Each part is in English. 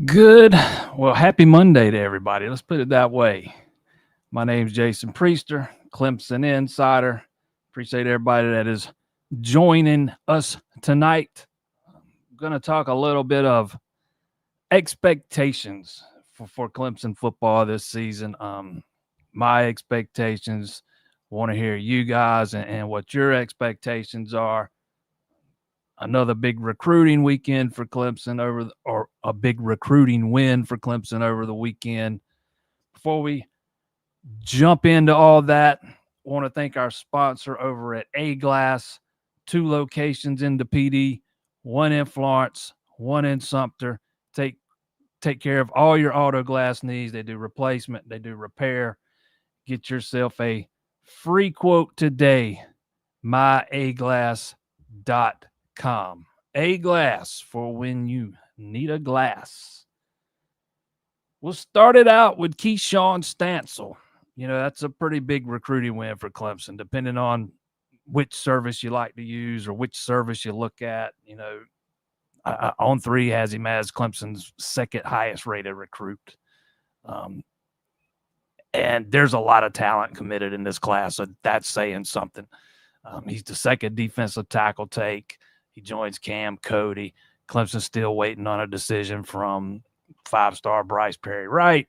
Good. Well, happy Monday to everybody. Let's put it that way. My name's Jason Priester, Clemson Insider. Appreciate everybody that is joining us tonight. I'm going to talk a little bit of expectations for Clemson football this season. My expectations. Want to hear you guys and what your expectations are. Another big recruiting weekend for Clemson or a big recruiting win for Clemson over the weekend. Before we jump into all that, I want to thank our sponsor over at A Glass, 2 locations in the PD, one in Florence, one in Sumter. Take care of all your auto glass needs. They do replacement, they do repair. Get yourself a free quote today. myaglass.com. A Glass for when you need a glass. We'll start it out with Keshan Stansel. That's a pretty big recruiting win for Clemson, depending on which service you like to use or which service you look at. On3 has him as Clemson's second highest rated recruit. And there's a lot of talent committed in this class, so that's saying something. He's the second defensive tackle take. He joins Cam Cody. Clemson's still waiting on a decision from 5-star Bryce Perry Wright.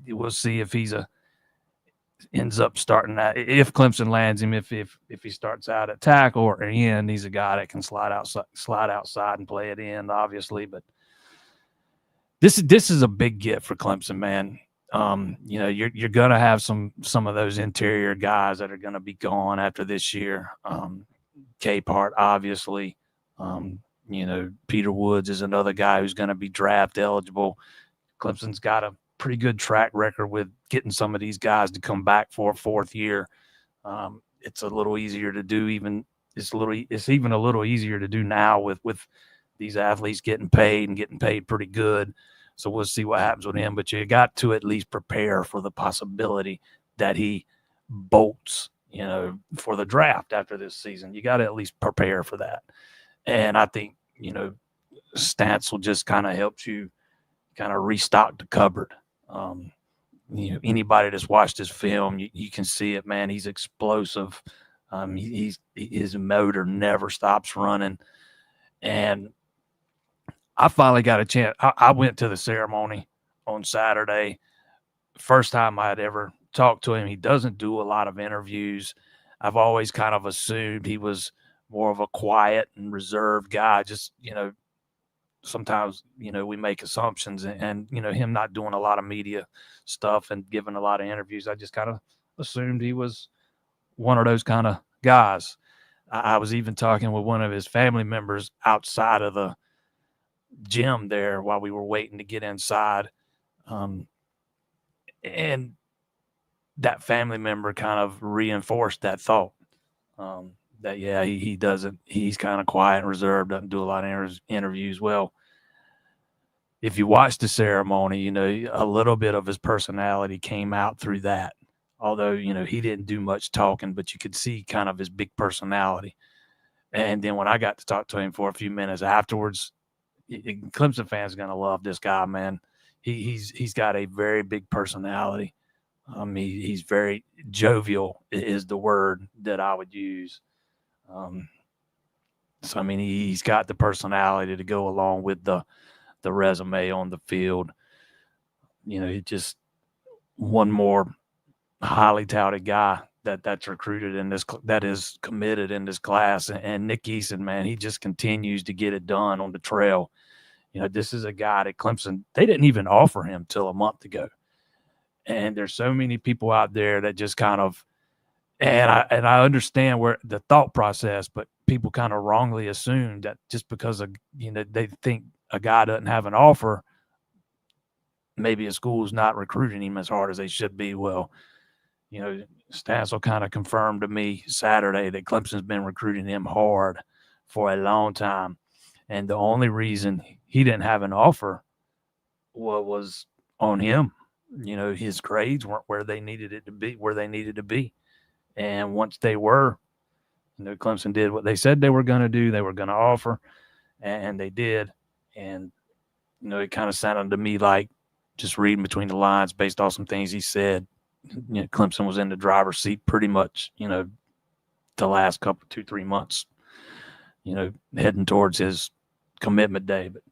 We'll see if ends up starting that. If Clemson lands him, if he starts out at tackle or end, he's a guy that can slide outside and play it in, obviously. But this is a big get for Clemson, man. You're gonna have some of those interior guys that are gonna be gone after this year. Capehart, obviously. Peter Woods is another guy who's gonna be draft eligible. Clemson's got a pretty good track record with getting some of these guys to come back for a fourth year. It's a little easier to do. It's even a little easier to do now with these athletes getting paid pretty good. So we'll see what happens with him. But you got to at least prepare for the possibility that he bolts, for the draft after this season. You got to at least prepare for that. And I think, Stansel just kind of helps you kind of restock the cupboard. Anybody that's watched his film, you can see it, man. He's explosive. His motor never stops running. And I finally got a chance. I went to the ceremony on Saturday. First time I had ever talked to him. He doesn't do a lot of interviews. I've always kind of assumed he was more of a quiet and reserved guy. Just, sometimes, we make assumptions and him not doing a lot of media stuff and giving a lot of interviews. I just kind of assumed he was one of those kind of guys. I was even talking with one of his family members outside of the gym there while we were waiting to get inside. And that family member kind of reinforced that thought. That, yeah, he's kind of quiet and reserved, doesn't do a lot of interviews. Well, if you watch the ceremony, a little bit of his personality came out through that. Although, he didn't do much talking, but you could see kind of his big personality. And then when I got to talk to him for a few minutes afterwards, Clemson fans are going to love this guy, man. He's got a very big personality. He's very jovial is the word that I would use. So, he's got the personality to go along with the resume on the field. He just one more highly touted guy that's recruited in this, that is committed in this class. And Nick Eason, man, he just continues to get it done on the trail. This is a guy that Clemson, they didn't even offer him till a month ago. And there's so many people out there that just kind of, and I understand where the thought process, but people kind of wrongly assume that just because they think a guy doesn't have an offer, maybe a school's not recruiting him as hard as they should be. Well, Stansel kind of confirmed to me Saturday that Clemson's been recruiting him hard for a long time. And the only reason he didn't have an offer was on him. His grades weren't where they needed to be. And once they were, Clemson did what they said they were going to do. They were going to offer. and they did. And, it kind of sounded to me like, just reading between the lines based off some things he said, Clemson was in the driver's seat pretty much, the last couple, 2-3 months, heading towards his commitment day. But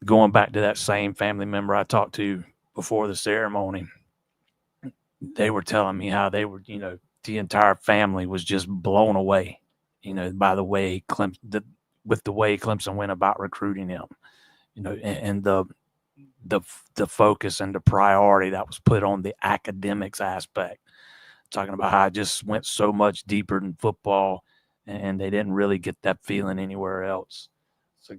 going back to that same family member I talked to before the ceremony, they were telling me how they were, the entire family was just blown away, by the way with the way Clemson went about recruiting him, and the focus and the priority that was put on the academics aspect, talking about how it just went so much deeper than football, and they didn't really get that feeling anywhere else. So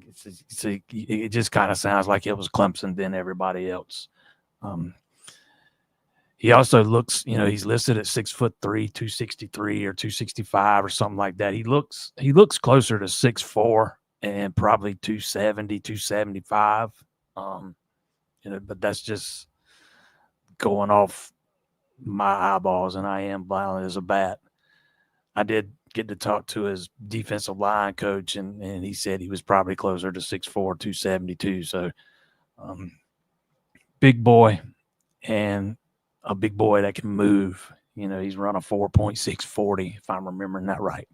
it just kind of sounds like it was Clemson then everybody else. He also looks, he's listed at 6'3", 263 or 265 or something like that. He looks closer to 6'4" and probably 270, 275. But that's just going off my eyeballs, and I am violent as a bat. I did get to talk to his defensive line coach, and he said he was probably closer to 6'4", 272. So big boy, and a big boy that can move. He's run a 4.640, if I'm remembering that right.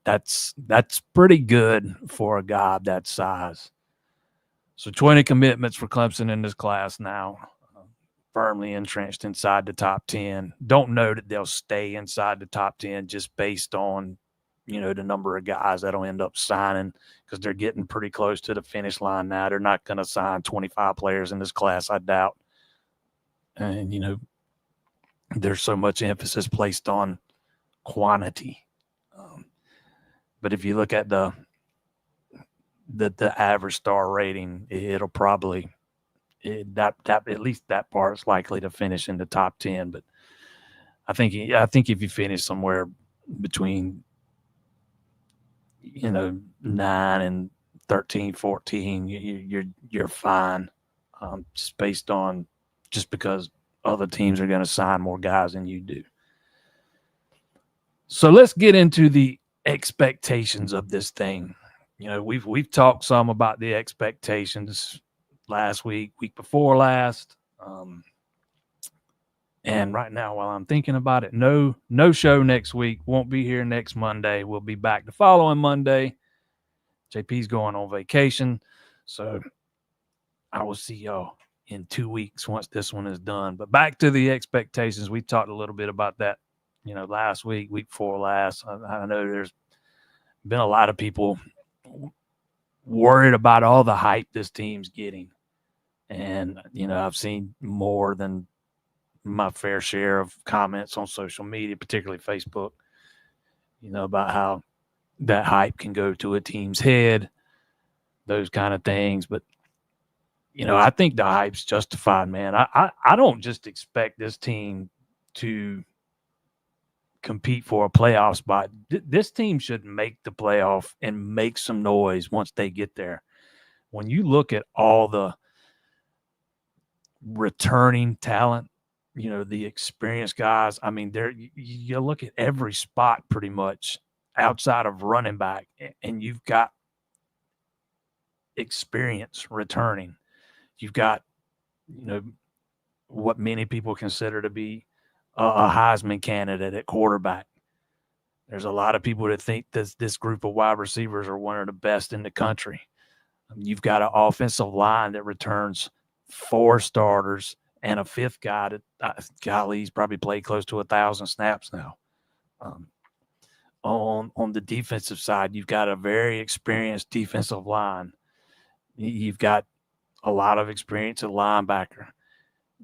That's pretty good for a guy of that size. So 20 commitments for Clemson in this class now, firmly entrenched inside the top 10. Don't know that they'll stay inside the top 10 just based on, the number of guys that'll end up signing, because they're getting pretty close to the finish line now. They're not going to sign 25 players in this class, I doubt. And, there's so much emphasis placed on quantity. But if you look at the average star rating, it'll probably that at least that part is likely to finish in the top 10. But I think if you finish somewhere between 9 and 13, 14, you're fine. Just because other teams are going to sign more guys than you do. So let's get into the expectations of this thing. We've talked some about the expectations last week before last. And right now, while I'm thinking about it, no show next week. Won't be here next Monday. We'll be back the following Monday. JP's going on vacation. So I will see y'all in 2 weeks once this one is done. But back to the expectations. We talked a little bit about that, last week before last. I know there's been a lot of people worried about all the hype this team's getting. And, I've seen more than my fair share of comments on social media, particularly Facebook, about how that hype can go to a team's head, those kind of things. But, I think the hype's justified, man. I don't just expect this team to compete for a playoff spot. This team should make the playoff and make some noise once they get there. When you look at all the returning talent, the experienced guys, I mean, you look at every spot pretty much outside of running back, and you've got experience returning. You've got, what many people consider to be a Heisman candidate at quarterback. There's a lot of people that think this group of wide receivers are one of the best in the country. You've got an offensive line that returns 4 starters and a 5th guy that, he's probably played close to 1,000 snaps now. On the defensive side, you've got a very experienced defensive line. You've got a lot of experience at linebacker.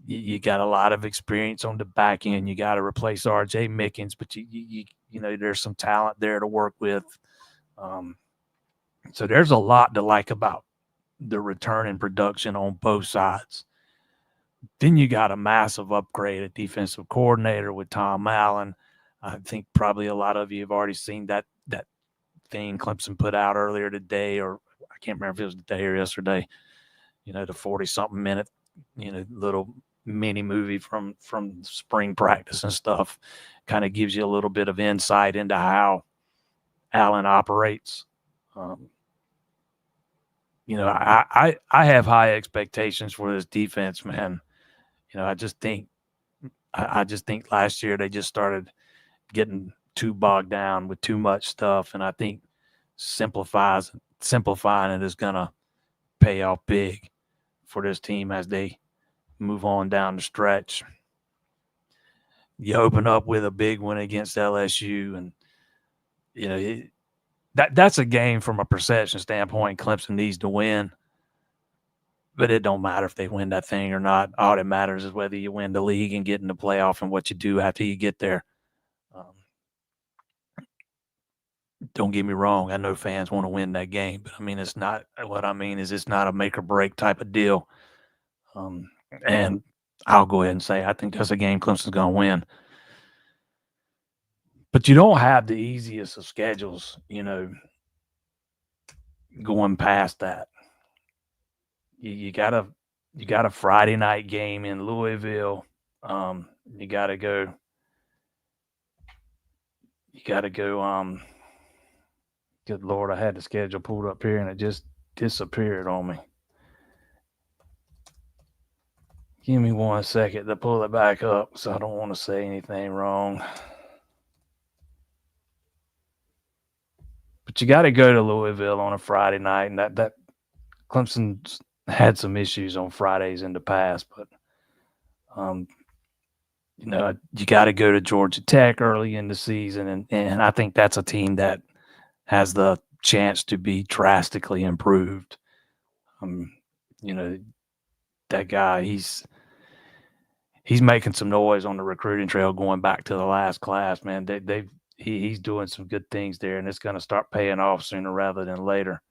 You got a lot of experience on the back end. You got to replace R.J. Mickens, but you there's some talent there to work with. So there's a lot to like about the return in production on both sides. Then you got a massive upgrade at defensive coordinator with Tom Allen. I think probably a lot of you have already seen that thing Clemson put out earlier today, or I can't remember if it was today or yesterday, the 40-something minute, little mini movie from spring practice and stuff. Kind of gives you a little bit of insight into how Allen operates. I have high expectations for this defense, man. I just think last year they just started getting too bogged down with too much stuff, and I think simplifying it is gonna pay off big for this team as they move on down the stretch. You open up with a big win against LSU, and that's a game from a perception standpoint Clemson needs to win. But it don't matter if they win that thing or not. All that matters is whether you win the league and get in the playoff and what you do after you get there. Don't get me wrong. I know fans want to win that game, but it's not what I mean is it's not a make or break type of deal. And I'll go ahead and say I think that's a game Clemson's going to win. But you don't have the easiest of schedules, going past that. You got a Friday night game in Louisville. You got to go. Good Lord, I had the schedule pulled up here and it just disappeared on me. Give me 1 second to pull it back up, so I don't want to say anything wrong. But you got to go to Louisville on a Friday night, and that Clemson's had some issues on Fridays in the past, but you got to go to Georgia Tech early in the season, and I think that's a team that has the chance to be drastically improved. That guy, he's making some noise on the recruiting trail going back to the last class, man. He's doing some good things there, and it's going to start paying off sooner rather than later.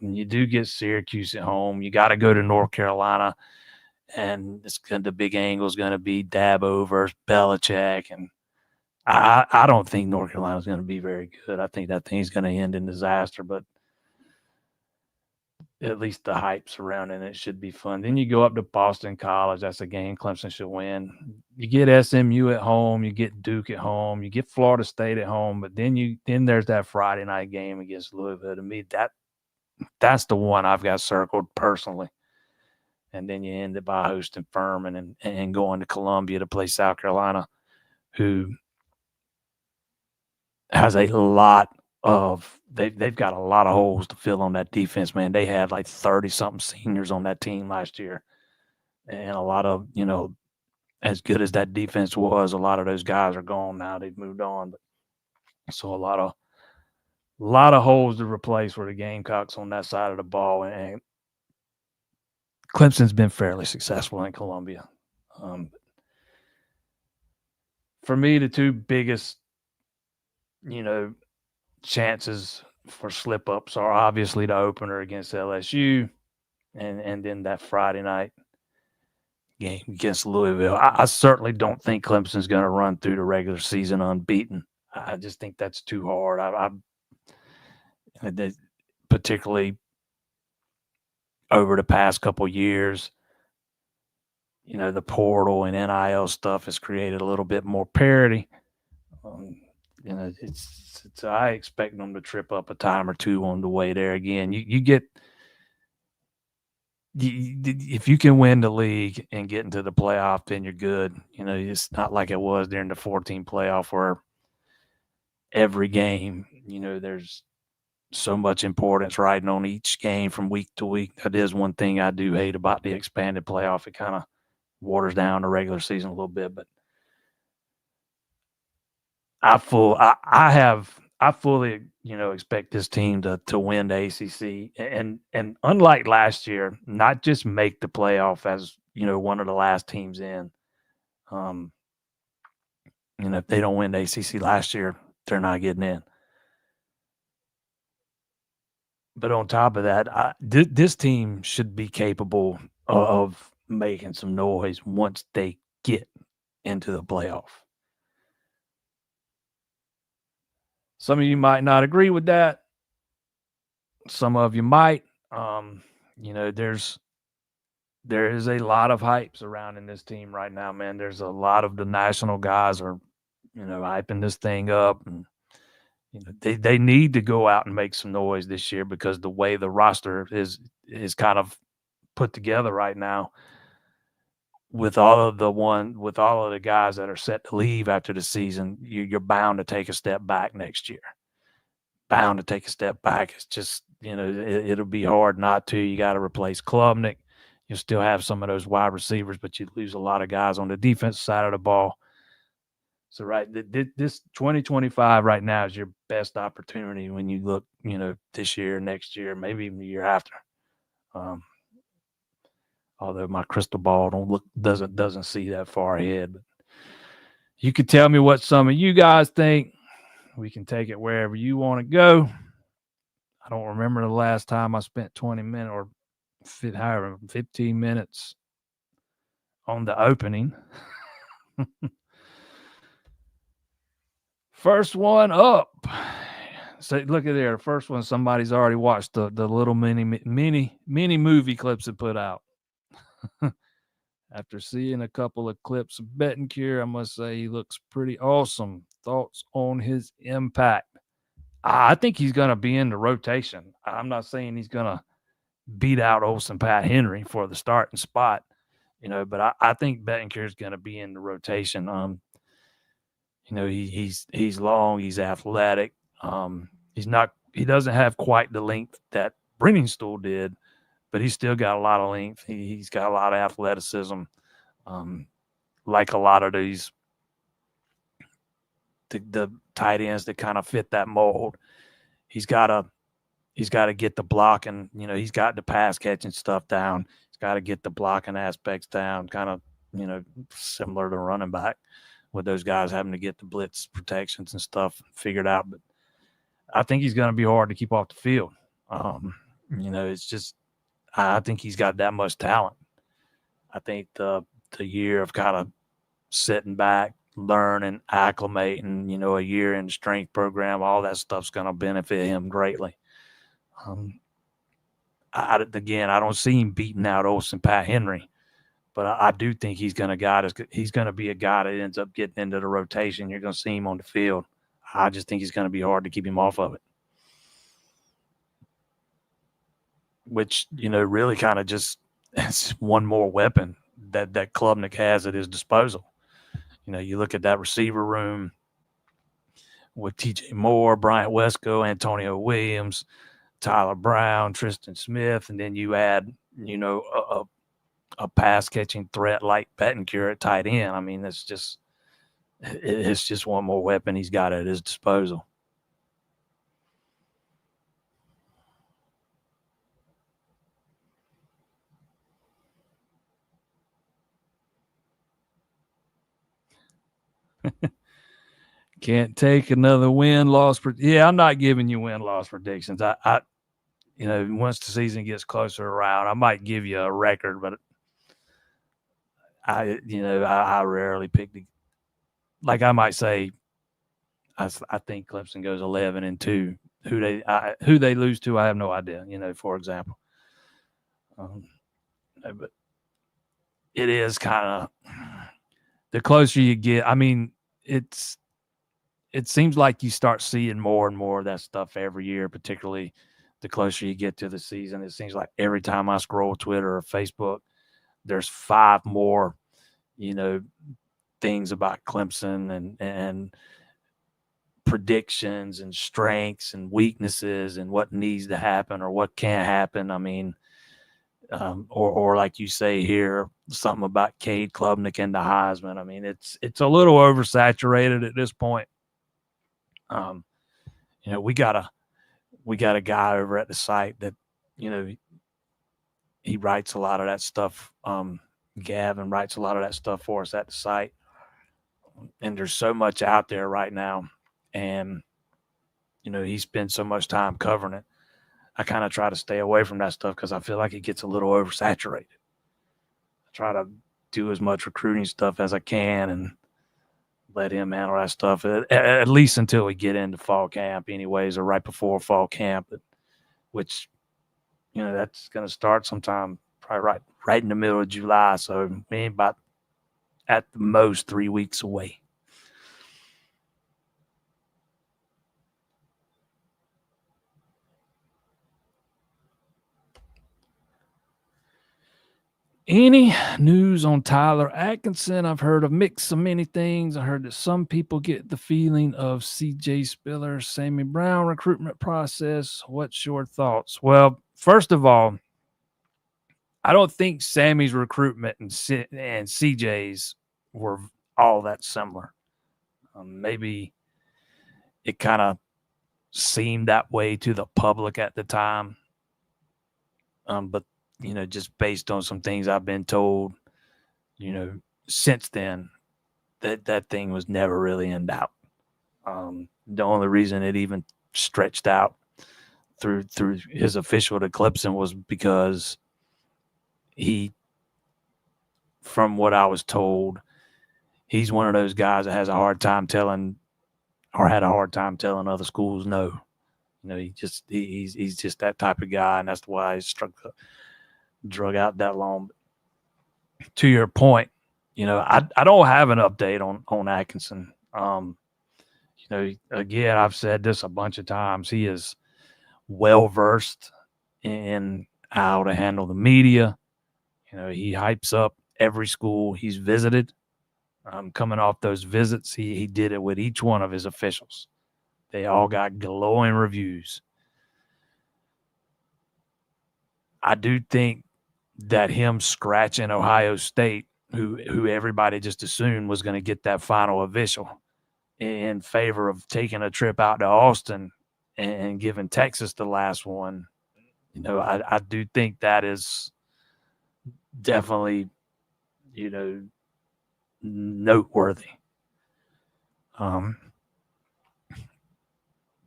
You do get Syracuse at home. You got to go to North Carolina, and the big angle is going to be Dabo versus Belichick, and I don't think North Carolina is going to be very good. I think that thing's going to end in disaster, but at least the hype surrounding it should be fun. Then you go up to Boston College. That's a game Clemson should win. You get SMU at home. You get Duke at home. You get Florida State at home. But then there's that Friday night game against Louisville. To me, that's the one I've got circled personally. And then you end it by hosting Furman and going to Columbia to play South Carolina, who has a lot of they've got a lot of holes to fill on that defense, man. They had like 30-something seniors on that team last year. And a lot of, as good as that defense was, a lot of those guys are gone now. They've moved on. But so a lot of holes to replace for the Gamecocks on that side of the ball. And Clemson's been fairly successful in Columbia. For me, the two biggest, chances for slip-ups are obviously the opener against LSU and then that Friday night game against Louisville. I certainly don't think Clemson's going to run through the regular season unbeaten. I just think that's too hard. Particularly over the past couple years, the portal and NIL stuff has created a little bit more parity. I expect them to trip up a time or two on the way there. Again, if you can win the league and get into the playoff, then you're good. It's not like it was during the 14 playoff where every game, there's so much importance riding on each game from week to week. That is one thing I do hate about the expanded playoff. It kind of waters down the regular season a little bit, but I fully, expect this team to win the ACC and unlike last year, not just make the playoff as, one of the last teams in. If they don't win the ACC last year, they're not getting in. But on top of that, this team should be capable of making some noise once they get into the playoff. Some of you might not agree with that. Some of you might. There is a lot of hype surrounding this team right now, man. There's a lot of the national guys are, hyping this thing up. And, They need to go out and make some noise this year because the way the roster is kind of put together right now with all of the guys that are set to leave after the season, you're bound to take a step back next year. Bound to take a step back. It's just, it'll be hard not to. You got to replace Klubnik. You'll still have some of those wide receivers, but you lose a lot of guys on the defense side of the ball. So, right, this 2025 right now is your best opportunity when you look, this year, next year, maybe even the year after. Although my crystal ball doesn't see that far ahead. But you could tell me what some of you guys think. We can take it wherever you want to go. I don't remember the last time I spent 20 minutes or 15 minutes on the opening. First one up. So look at there. The first one somebody's already watched the little mini movie clips it put out. After seeing a couple of clips of Bentacur, I must say he looks pretty awesome. Thoughts on his impact? I think he's going to be in the rotation. I'm not saying he's going to beat out Olsen Pat Henry for the starting spot, but I think Bentacur is going to be in the rotation. He's long, he's athletic. He doesn't have quite the length that Brenningstool did, but he's still got a lot of length. He's got a lot of athleticism. Like a lot of these, the tight ends that kind of fit that mold. He's got to get the blocking. He's got the pass catching stuff down. He's got to get the blocking aspects down, kind of, similar to running back with those guys having to get the blitz protections and stuff figured out. But I think he's going to be hard to keep off the field. It's just, I think he's got that much talent. I think the year of kind of sitting back, learning, acclimating, a year in the strength program, all that stuff's going to benefit him greatly. I don't see him beating out Olsen Pat Henry, but I do think he's going to be a guy that ends up getting into the rotation. You're going to see him on the field. I just think he's going to be hard to keep him off of it. Which, really kind of just it's one more weapon that Klubnik has at his disposal. You look at that receiver room with TJ Moore, Bryant Wesco, Antonio Williams, Tyler Brown, Tristan Smith, and then you add, a pass catching threat like Bentacur at tight end. I mean, it's just one more weapon he's got at his disposal. Can't take another win-loss. Yeah, I'm not giving you win-loss predictions. I once the season gets closer around, I might give you a record, but I rarely pick like I might say, I think Clemson goes 11-2. Who they lose to, I have no idea. For example, but it is kind of the closer you get. I mean, it seems like you start seeing more and more of that stuff every year, particularly the closer you get to the season. It seems like every time I scroll Twitter or Facebook, there's 5 more, things about Clemson and predictions and strengths and weaknesses and what needs to happen or what can't happen. I mean, or like you say here, something about Cade Klubnik and the Heisman. I mean, it's a little oversaturated at this point. We got a guy over at the site that, he writes a lot of that stuff. Gavin writes a lot of that stuff for us at the site. And there's so much out there right now. And, he spends so much time covering it. I kind of try to stay away from that stuff because I feel like it gets a little oversaturated. I try to do as much recruiting stuff as I can and let him handle that stuff, at least until we get into fall camp anyways, or right before fall camp, which, that's going to start sometime probably right in the middle of July. So we ain't about at the most 3 weeks away. Any news on Tyler Atkinson? I've heard a mix of many things. I heard that some people get the feeling of CJ Spiller, Sammy Brown recruitment process. What's your thoughts? Well, first of all, I don't think Sammy's recruitment and CJ's were all that similar. Maybe it kind of seemed that way to the public at the time. But, just based on some things I've been told, since then, that thing was never really in doubt. The only reason it even stretched out through his official to Clemson was because from what I was told, he's one of those guys that has a hard time telling or had a hard time telling other schools no. He's just that type of guy, and that's why he's drug out that long. To your point, I don't have an update on Atkinson. Again, I've said this a bunch of times. He is well versed in how to handle the media. He hypes up every school he's visited. Coming off those visits, he did it with each one of his officials. They all got glowing reviews. I do think that him scratching Ohio State, who everybody just assumed was going to get that final official, in favor of taking a trip out to Austin and giving Texas the last one, I do think that is definitely, noteworthy.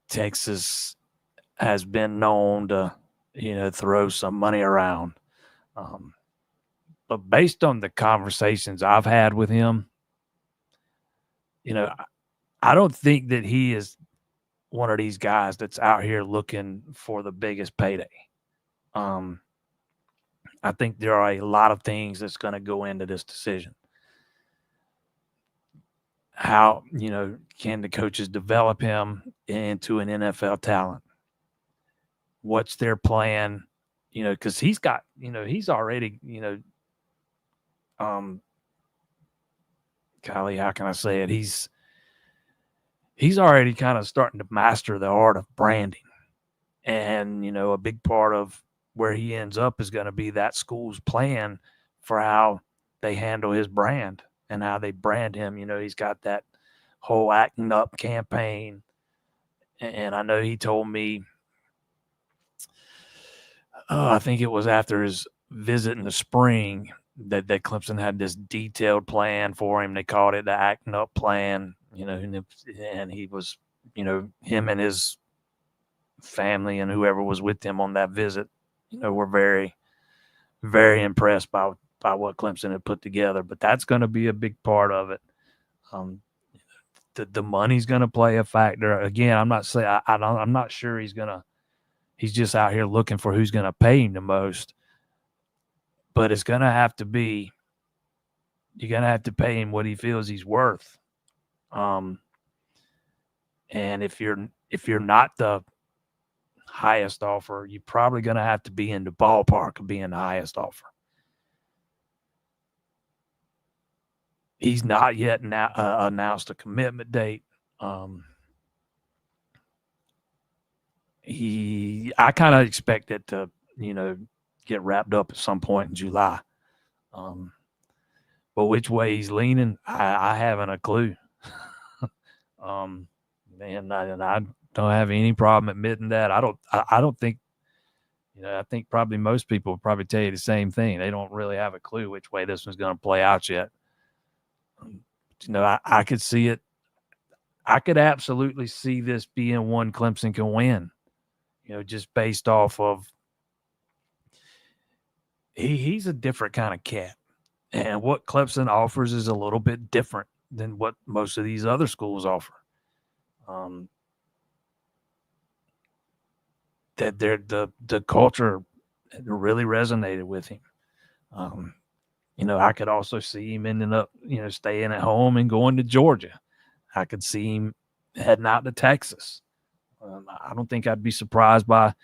Texas has been known to, throw some money around. But based on the conversations I've had with him, I don't think that he is one of these guys that's out here looking for the biggest payday. I think there are a lot of things that's going to go into this decision. How, can the coaches develop him into an NFL talent? What's their plan? Because he's got, he's already, Kylie, how can I say it? He's already kind of starting to master the art of branding. And, a big part of where he ends up is going to be that school's plan for how they handle his brand and how they brand him. He's got that whole acting up campaign. And I know he told me, I think it was after his visit in the spring, that Clemson had this detailed plan for him. They called it the acting up plan, and he was, him and his family and whoever was with him on that visit, were very, very impressed by what Clemson had put together. But that's going to be a big part of it. The money's going to play a factor. Again, I'm not saying I'm not sure he's just out here looking for who's going to pay him the most. But it's going to have to be, you're going to have to pay him what he feels he's worth. And if you're not the highest offer, you're probably going to have to be in the ballpark of being the highest offer. He's not yet announced a commitment date. I kind of expect it to, get wrapped up at some point in July. But which way he's leaning, I haven't a clue. And I don't have any problem admitting that. I don't think, I think probably most people will probably tell you the same thing. They don't really have a clue which way this one's going to play out yet. I could see it. I could absolutely see this being one Clemson can win, just based off of he's a different kind of cat. And what Clemson offers is a little bit different than what most of these other schools offer. That the culture really resonated with him. I could also see him ending up, staying at home and going to Georgia. I could see him heading out to Texas. I don't think I'd be surprised by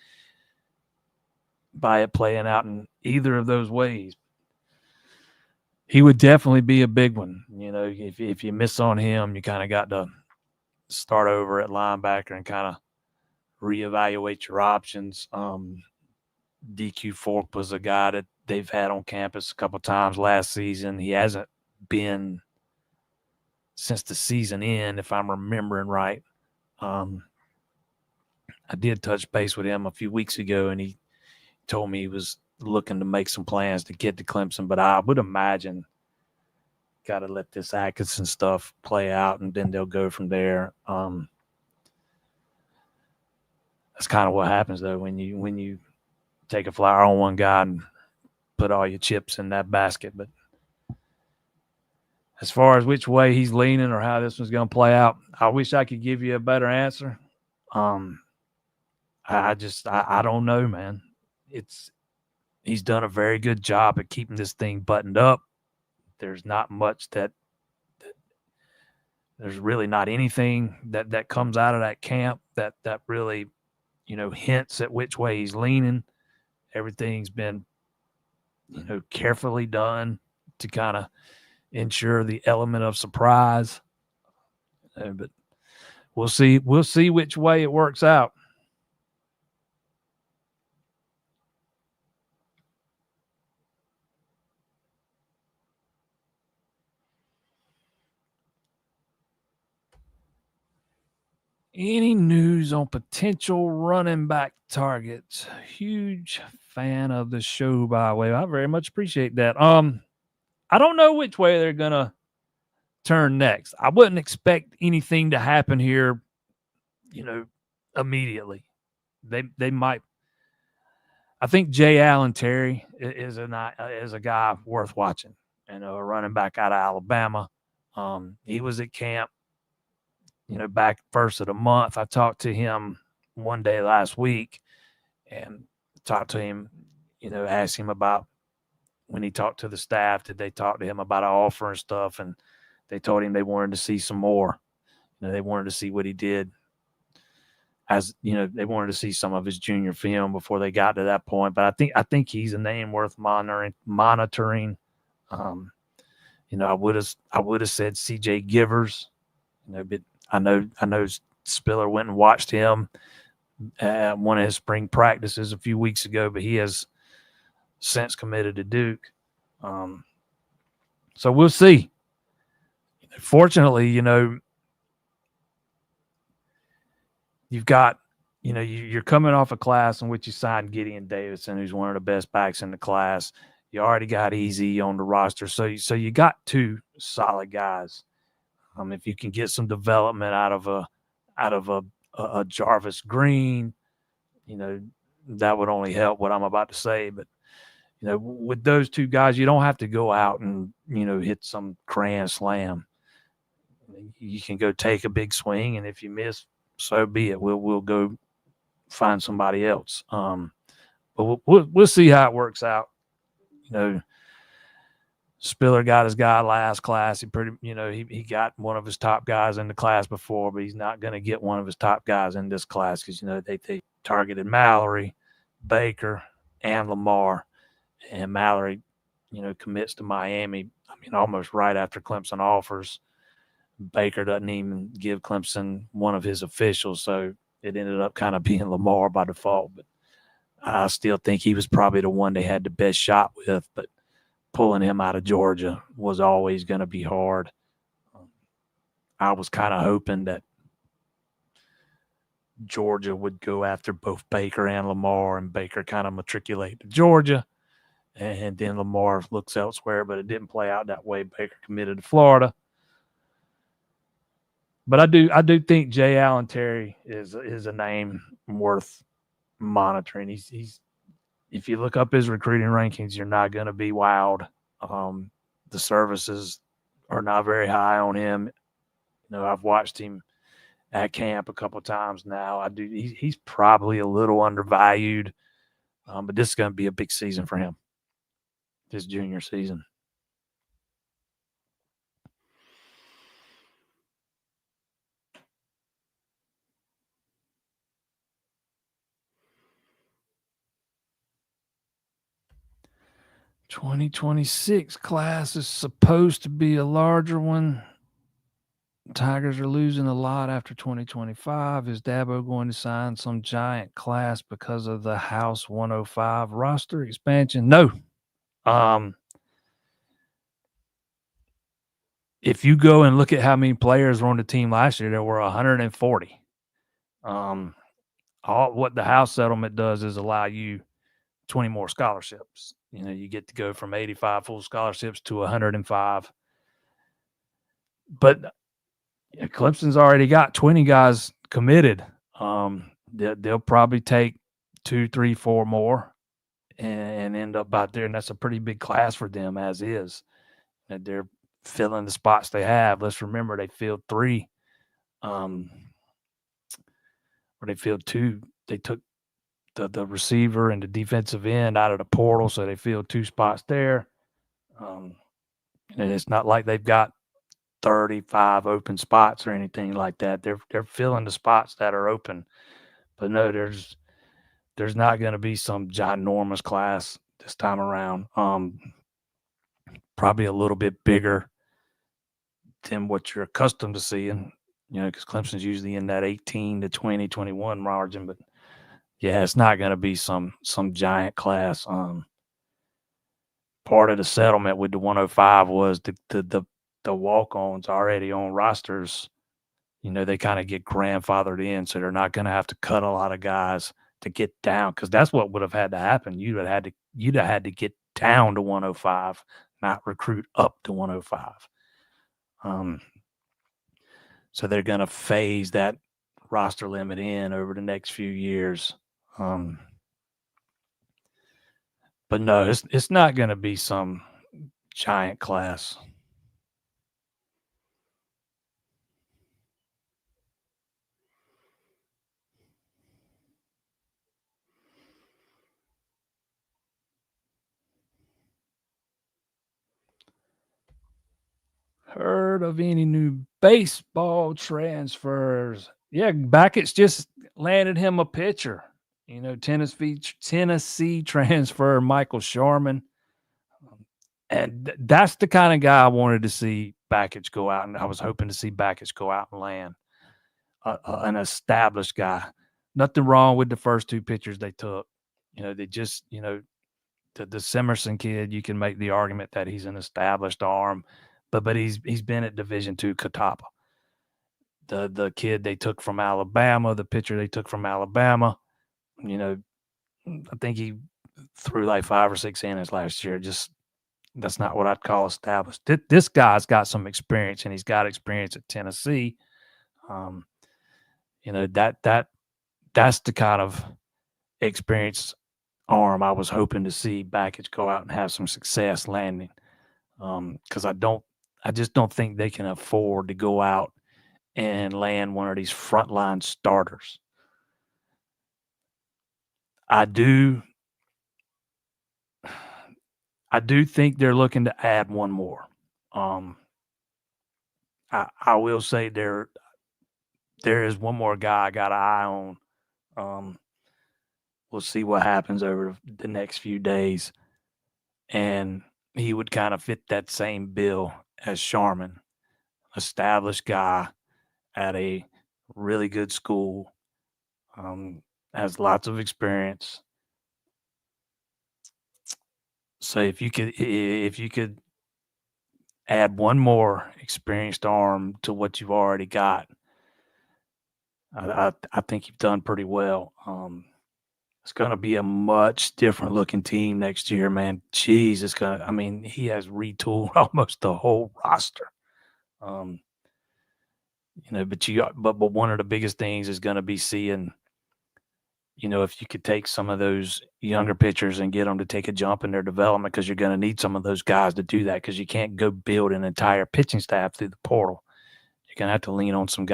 it playing out in either of those ways. he would definitely be a big one. You know, if you miss on him, you kind of got to start over at linebacker and kind of reevaluate your options. DQ Fork was a guy that they've had on campus a couple times last season. He hasn't been since the season end, if I'm remembering right. I did touch base with him a few weeks ago, and he told me he was looking to make some plans to get to Clemson. But I would imagine got to let this Atkinson stuff play out, and then they'll go from there. That's kind of what happens though when you take a flyer on one guy and put all your chips in that basket. But as far as which way he's leaning or how this one's going to play out, I wish I could give you a better answer. I don't know, man. He's done a very good job at keeping this thing buttoned up. There's not much there's really not anything that comes out of that camp that really, hints at which way he's leaning. Everything's been, carefully done to kind of ensure the element of surprise. But we'll see which way it works out. Any news on potential running back targets? Huge fan of the show, by the way. I very much appreciate that. I don't know which way they're gonna turn next. I wouldn't expect anything to happen here, immediately. They might. I think Jay Allen Terry is a guy worth watching. A running back out of Alabama. He was at camp, back first of the month. I talked to him one day last week and talked to him, asked him about when he talked to the staff, did they talk to him about an offer and stuff? And they told him they wanted to see some more. They wanted to see what he did they wanted to see some of his junior film before they got to that point. But I think he's a name worth monitoring. I would have said CJ Givers, but I know Spiller went and watched him at one of his spring practices a few weeks ago, but he has since committed to Duke. So we'll see. Fortunately, you've got, you're coming off a class in which you signed Gideon Davidson, who's one of the best backs in the class. You already got Easy on the roster. So you got two solid guys. If you can get some development out of a Jarvis Green, that would only help what I'm about to say. But, with those two guys, you don't have to go out and, hit some grand slam. You can go take a big swing, and if you miss, so be it. We'll go find somebody else. But we'll see how it works out. Spiller got his guy last class. He got one of his top guys in the class before, but he's not going to get one of his top guys in this class because they targeted Mallory, Baker, and Lamar, and Mallory, commits to Miami. Almost right after Clemson offers. Baker doesn't even give Clemson one of his officials, so it ended up kind of being Lamar by default. But I still think he was probably the one they had the best shot with, but pulling him out of Georgia was always going to be hard. I was kind of hoping that Georgia would go after both Baker and Lamar, and Baker kind of matriculate to Georgia, and then Lamar looks elsewhere, but it didn't play out that way. Baker committed to Florida. But I do think Jay Allen Terry is a name worth monitoring. He's if you look up his recruiting rankings, you're not going to be wowed. The services are not very high on him. I've watched him at camp a couple of times now. He's probably a little undervalued, but this is going to be a big season for him, his junior season. 2026 class is supposed to be a larger one. Tigers are losing a lot after 2025. Is Dabo going to sign some giant class because of the House 105 roster expansion? No. If you go and look at how many players were on the team last year, there were 140. What the House settlement does is allow you 20 more scholarships. You get to go from 85 full scholarships to 105. But Clemson's already got 20 guys committed. They'll probably take 2, 3, 4 more and end up out there, and that's a pretty big class for them as is. And they're filling the spots they have. Let's remember they filled 3, or they filled 2. They took the receiver and the defensive end out of the portal, so they filled 2 spots there. And it's not like they've got 35 open spots or anything like that. They're filling the spots that are open. But no, there's not going to be some ginormous class this time around. Probably a little bit bigger than what you're accustomed to seeing, because Clemson's usually in that 18 to 20, 21 margin. But yeah, it's not going to be some giant class. Part of the settlement with the 105 was the walk-ons already on rosters. They kind of get grandfathered in, so they're not going to have to cut a lot of guys to get down, because that's what would have had to happen. You'd have had to get down to 105, not recruit up to 105. So they're going to phase that roster limit in over the next few years. But no, it's not going to be some giant class. Heard of any new baseball transfers? Yeah, Beckett's just landed him a pitcher. Tennessee transfer Michael Sharman. And that's the kind of guy I wanted to see Backich go out, and I was hoping to see Backich go out and land an established guy. Nothing wrong with the first 2 pitchers they took. They just, the Simerson kid, you can make the argument that he's an established arm, but he's been at Division II Catawba. The kid they took from Alabama, the pitcher they took from Alabama, I think he threw like 5 or 6 innings last year. Just that's not what I'd call established. This guy's got some experience, and he's got experience at Tennessee. That's the kind of experienced arm I was hoping to see Backich go out and have some success landing. Because I just don't think they can afford to go out and land one of these frontline starters. I do think they're looking to add one more. I will say there is one more guy I got an eye on. We'll see what happens over the next few days. And he would kind of fit that same bill as Sharman. Established guy at a really good school, has lots of experience. So if you could add one more experienced arm to what you've already got, I think you've done pretty well. It's going to be a much different looking team next year, man. Jeez, he has retooled almost the whole roster. But one of the biggest things is going to be seeing, if you could take some of those younger pitchers and get them to take a jump in their development, because you're going to need some of those guys to do that, because you can't go build an entire pitching staff through the portal. You're going to have to lean on some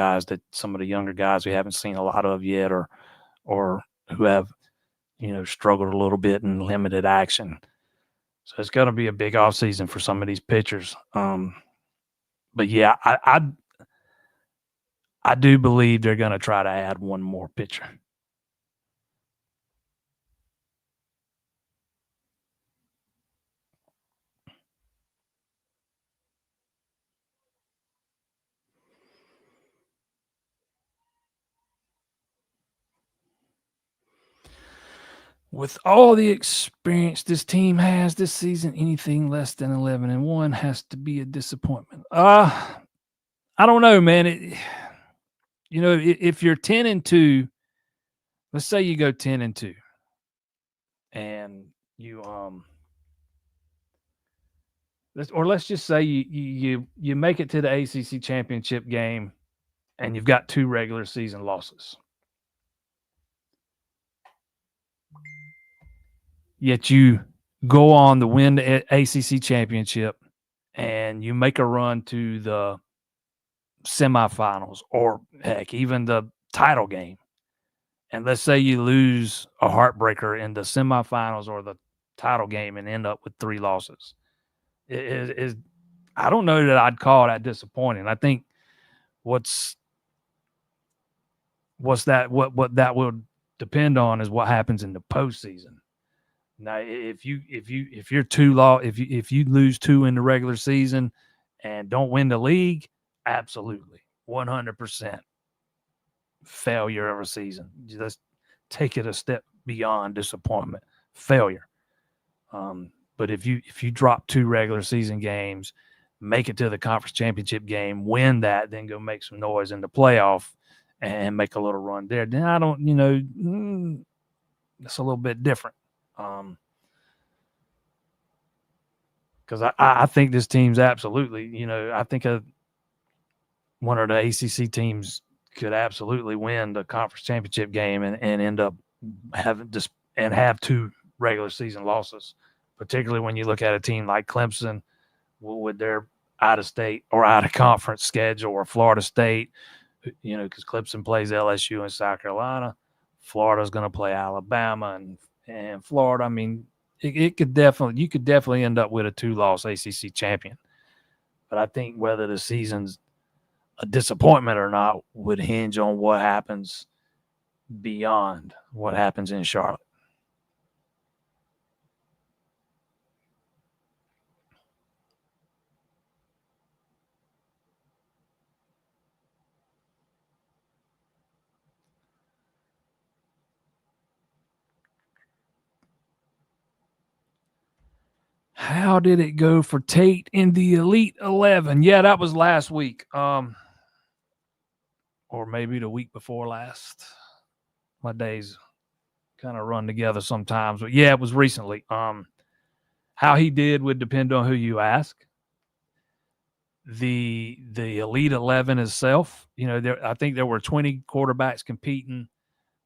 of the younger guys we haven't seen a lot of yet, or who have, struggled a little bit in limited action. So it's going to be a big offseason for some of these pitchers. But yeah, I do believe they're going to try to add one more pitcher. With all the experience this team has this season, anything less than 11-1 has to be a disappointment. I don't know, man. If you're 10-2, let's say you go 10-2, and let's just say you make it to the ACC championship game, and you've got 2 regular season losses. Yet you go on to win the ACC championship, and you make a run to the semifinals, or heck, even the title game. And let's say you lose a heartbreaker in the semifinals or the title game and end up with 3 losses. I don't know that I'd call that disappointing. I think what that will depend on is what happens in the postseason. Now, if you're if you lose 2 in the regular season and don't win the league, absolutely 100% failure of a season. Just take it a step beyond disappointment, failure. But if you drop 2 regular season games, make it to the conference championship game, win that, then go make some noise in the playoff and make a little run there, then I don't, it's a little bit different. Because I think this team's absolutely, I think one of the ACC teams could absolutely win the conference championship game and end up have 2 regular season losses, particularly when you look at a team like Clemson with their out of state or out of conference schedule, or Florida State, because Clemson plays LSU and South Carolina. Florida's going to play Alabama and Florida. I mean, you could definitely end up with a 2-loss ACC champion. But I think whether the season's a disappointment or not would hinge on what happens beyond what happens in Charlotte. How did it go for Tate in the Elite 11? Yeah, that was last week. Or maybe the week before last. My days kind of run together sometimes, but yeah, it was recently. How he did would depend on who you ask. The Elite 11 itself, I think there were 20 quarterbacks competing.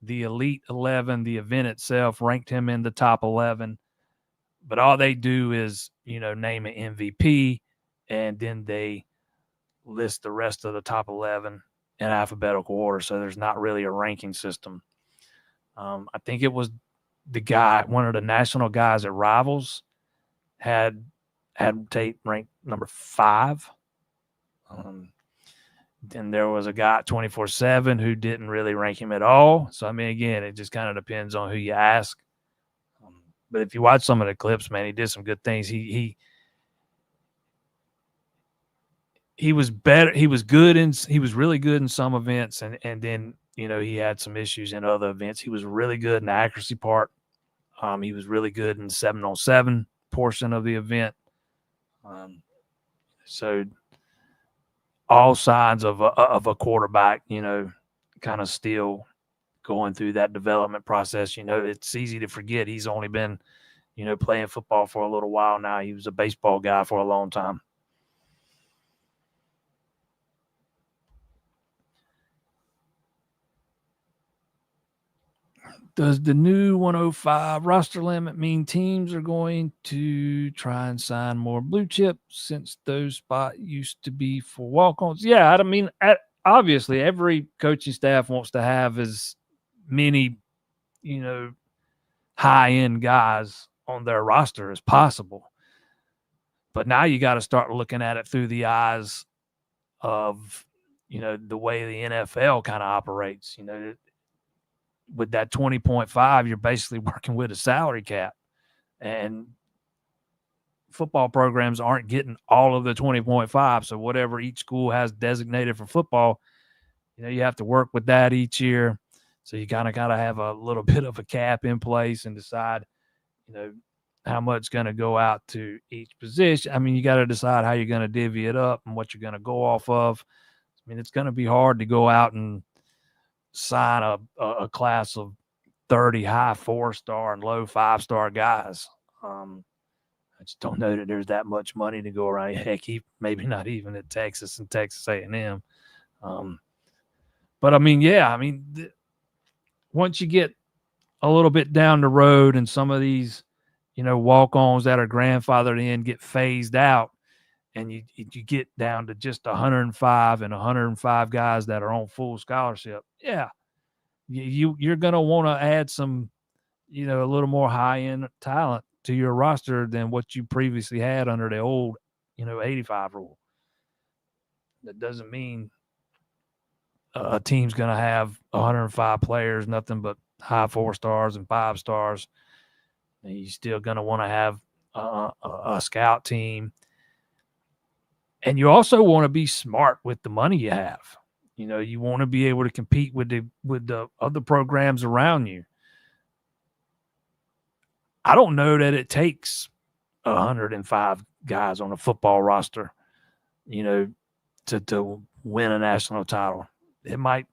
The Elite 11, the event itself, ranked him in the top 11. But all they do is, name an MVP, and then they list the rest of the top 11 in alphabetical order. So there's not really a ranking system. I think it was one of the national guys at Rivals had Tate ranked number 5. Then there was a guy at 24/7 who didn't really rank him at all. So, I mean, again, it just kind of depends on who you ask. But if you watch some of the clips, man, he did some good things. He was better. He was really good in some events, and then he had some issues in other events. He was really good in the accuracy part. He was really good in the 7-on-7 portion of the event. So all signs of a quarterback, kind of still going through that development process. It's easy to forget he's only been, playing football for a little while now. He was a baseball guy for a long time. Does the new 105 roster limit mean teams are going to try and sign more blue chips since those spots used to be for walk-ons? Yeah, I mean, obviously every coaching staff wants to have as many, high-end guys on their roster as possible. But now you got to start looking at it through the eyes of, the way the NFL kind of operates. With that 20.5, you're basically working with a salary cap. And football programs aren't getting all of the 20.5. So whatever each school has designated for football, you have to work with that each year. So you kind of got to have a little bit of a cap in place and decide, how much going to go out to each position. I mean, you got to decide how you're going to divvy it up and what you're going to go off of. I mean, it's going to be hard to go out and sign a class of 30 high 4-star and low 5-star guys. I just don't know that there's that much money to go around. Heck, maybe not even at Texas and Texas A&M. But I mean, once you get a little bit down the road and some of these, walk-ons that are grandfathered in get phased out, and you get down to just 105 guys that are on full scholarship. Yeah, you're going to want to add some, a little more high-end talent to your roster than what you previously had under the old, 85 rule. That doesn't mean a team's going to have 105 players, nothing but high 4-stars and 5-stars. And you're still going to want to have a scout team. And you also want to be smart with the money you have. You want to be able to compete with the other programs around you. I don't know that it takes 105 guys on a football roster, to win a national title. You might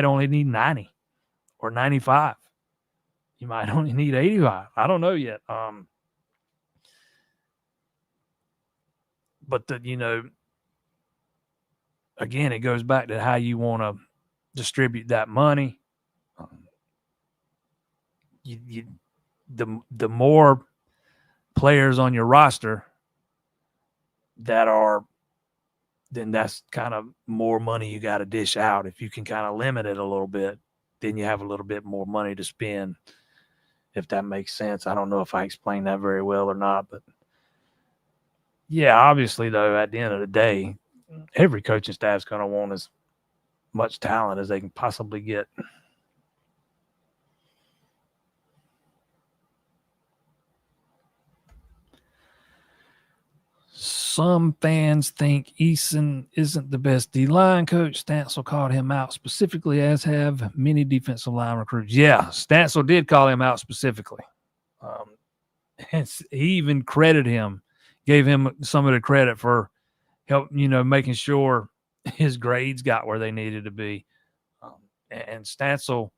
only need 90 or 95. You might only need 85. I don't know yet. But again, it goes back to how you want to distribute that money. The more players on your roster that are, then that's kind of more money you got to dish out. If you can kind of limit it a little bit, then you have a little bit more money to spend, if that makes sense. I don't know if I explained that very well or not, but yeah, obviously, though, at the end of the day, every coaching staff is going to want as much talent as they can possibly get. Some fans think Eason isn't the best D-line coach. Stansel called him out specifically, as have many defensive line recruits. Yeah, Stansel did call him out specifically. And he even credited him, gave him some of the credit for help, making sure his grades got where they needed to be. And Stansel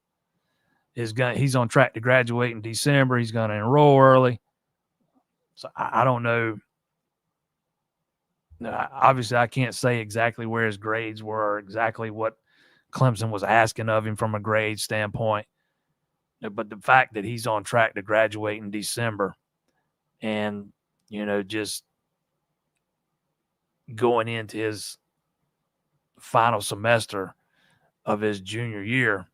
he's on track to graduate in December. He's going to enroll early. So I don't know. Obviously, I can't say exactly where his grades were, or exactly what Clemson was asking of him from a grade standpoint. But the fact that he's on track to graduate in December and, just going into his final semester of his junior year,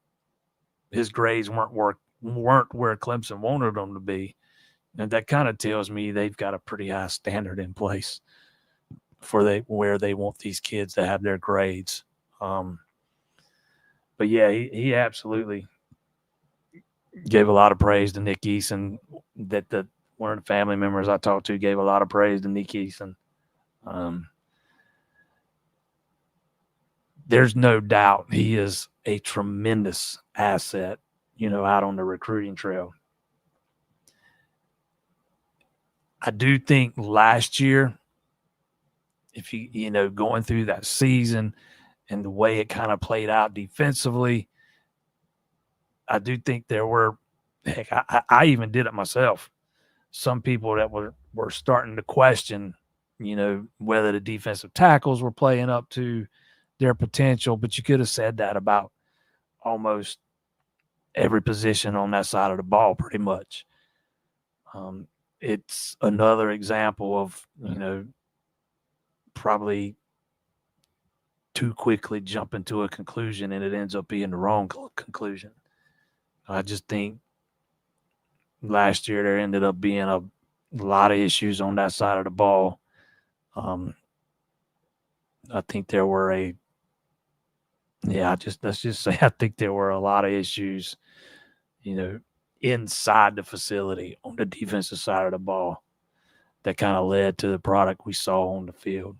his grades weren't where Clemson wanted them to be. And that kind of tells me they've got a pretty high standard in place for where they want these kids to have their grades. But yeah, he absolutely gave a lot of praise to Nick Eason. That one of the family members I talked to gave a lot of praise to Nick Eason. There's no doubt he is a tremendous asset, out on the recruiting trail. I do think last year, if you going through that season and the way it kind of played out defensively, I do think there were, heck, I even did it myself, some people that were starting to question, whether the defensive tackles were playing up to their potential. But you could have said that about almost every position on that side of the ball, pretty much. It's another example of, probably too quickly jumping to a conclusion and it ends up being the wrong conclusion. I just think last year there ended up being a lot of issues on that side of the ball. I think there were let's just say I think there were a lot of issues, inside the facility on the defensive side of the ball that kind of led to the product we saw on the field.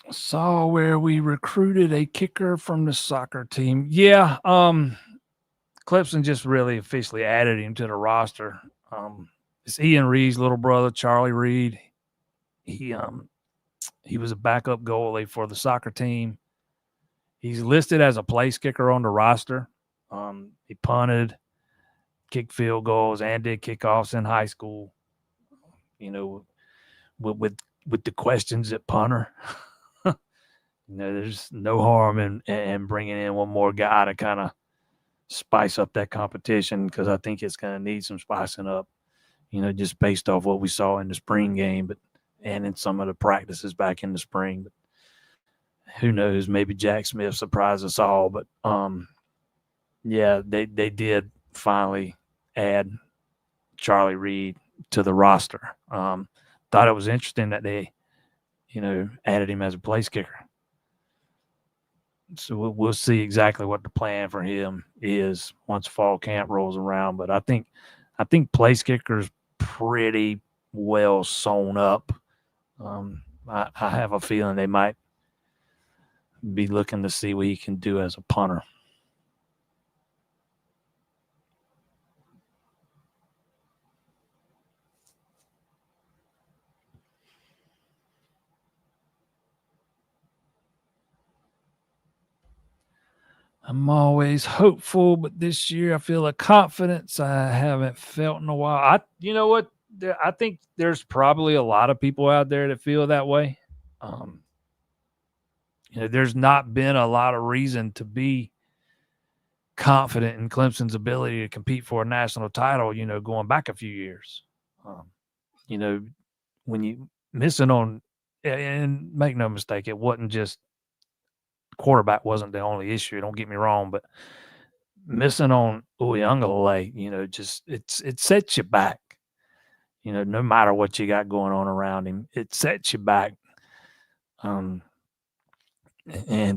Saw where we recruited a kicker from the soccer team. Yeah, Clemson just really officially added him to the roster. It's Ian Reed's little brother, Charlie Reed. He was a backup goalie for the soccer team. He's listed as a place kicker on the roster. He punted, kicked field goals, and did kickoffs in high school. You know, with the questions at punter. There's no harm in bringing in one more guy to kind of spice up that competition, because I think it's going to need some spicing up. Just based off what we saw in the spring game, and in some of the practices back in the spring. But who knows? Maybe Jack Smith surprised us all. But yeah, they did finally add Charlie Reed to the roster. Thought it was interesting that they, added him as a place kicker. So we'll see exactly what the plan for him is once fall camp rolls around. But I think place kicker's pretty well sewn up. I have a feeling they might be looking to see what he can do as a punter. I'm always hopeful, but this year I feel a confidence I haven't felt in a while. You know what? I think there's probably a lot of people out there that feel that way. There's not been a lot of reason to be confident in Clemson's ability to compete for a national title, going back a few years. When you missing on, and make no mistake, it wasn't just quarterback wasn't the only issue. Don't get me wrong, but missing on Uyunglele, just it sets you back. No matter what you got going on around him, it sets you back. And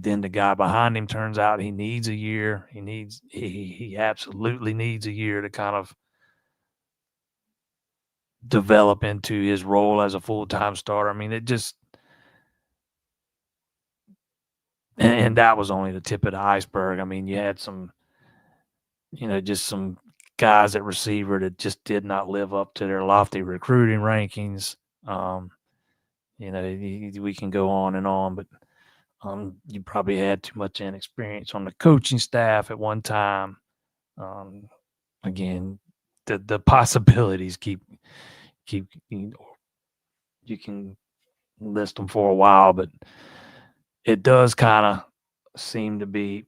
then the guy behind him turns out he needs a year. He absolutely needs a year to kind of develop into his role as a full-time starter. I mean, it just, and that was only the tip of the iceberg. I mean, you had some, just some guys at receiver that just did not live up to their lofty recruiting rankings. We can go on and on, but you probably had too much inexperience on the coaching staff at one time. Again, the possibilities keep you can list them for a while, but it does kind of seem to be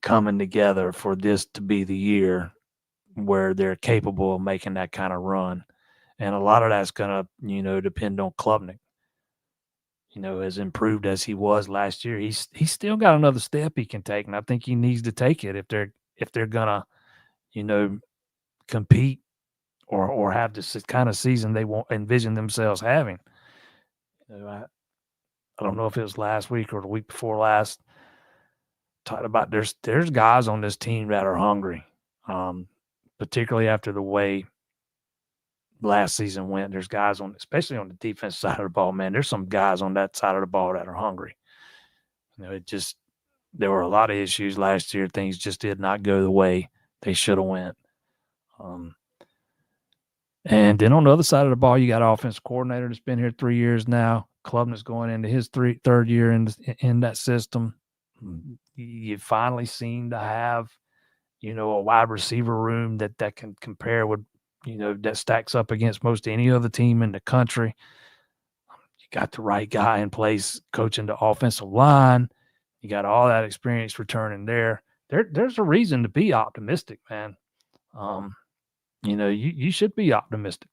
coming together for this to be the year where they're capable of making that kind of run. And a lot of that's going to, depend on Klubnik. As improved as he was last year, he's still got another step he can take, and I think he needs to take it if they're gonna, compete or have this kind of season they won't envision themselves having. I don't know if it was last week or the week before last. Talked about there's guys on this team that are hungry, particularly after the way last season went. There's guys especially on the defense side of the ball, man. There's some guys on that side of the ball that are hungry. There were a lot of issues last year. Things just did not go the way they should have went. And then on the other side of the ball, you got an offensive coordinator that's been here 3 years now. Klubnik's going into his third year in that system. You finally seem to have, a wide receiver room that can compare with, that stacks up against most any other team in the country. You got the right guy in place coaching the offensive line. You got all that experience returning there. There's a reason to be optimistic, man. You should be optimistic.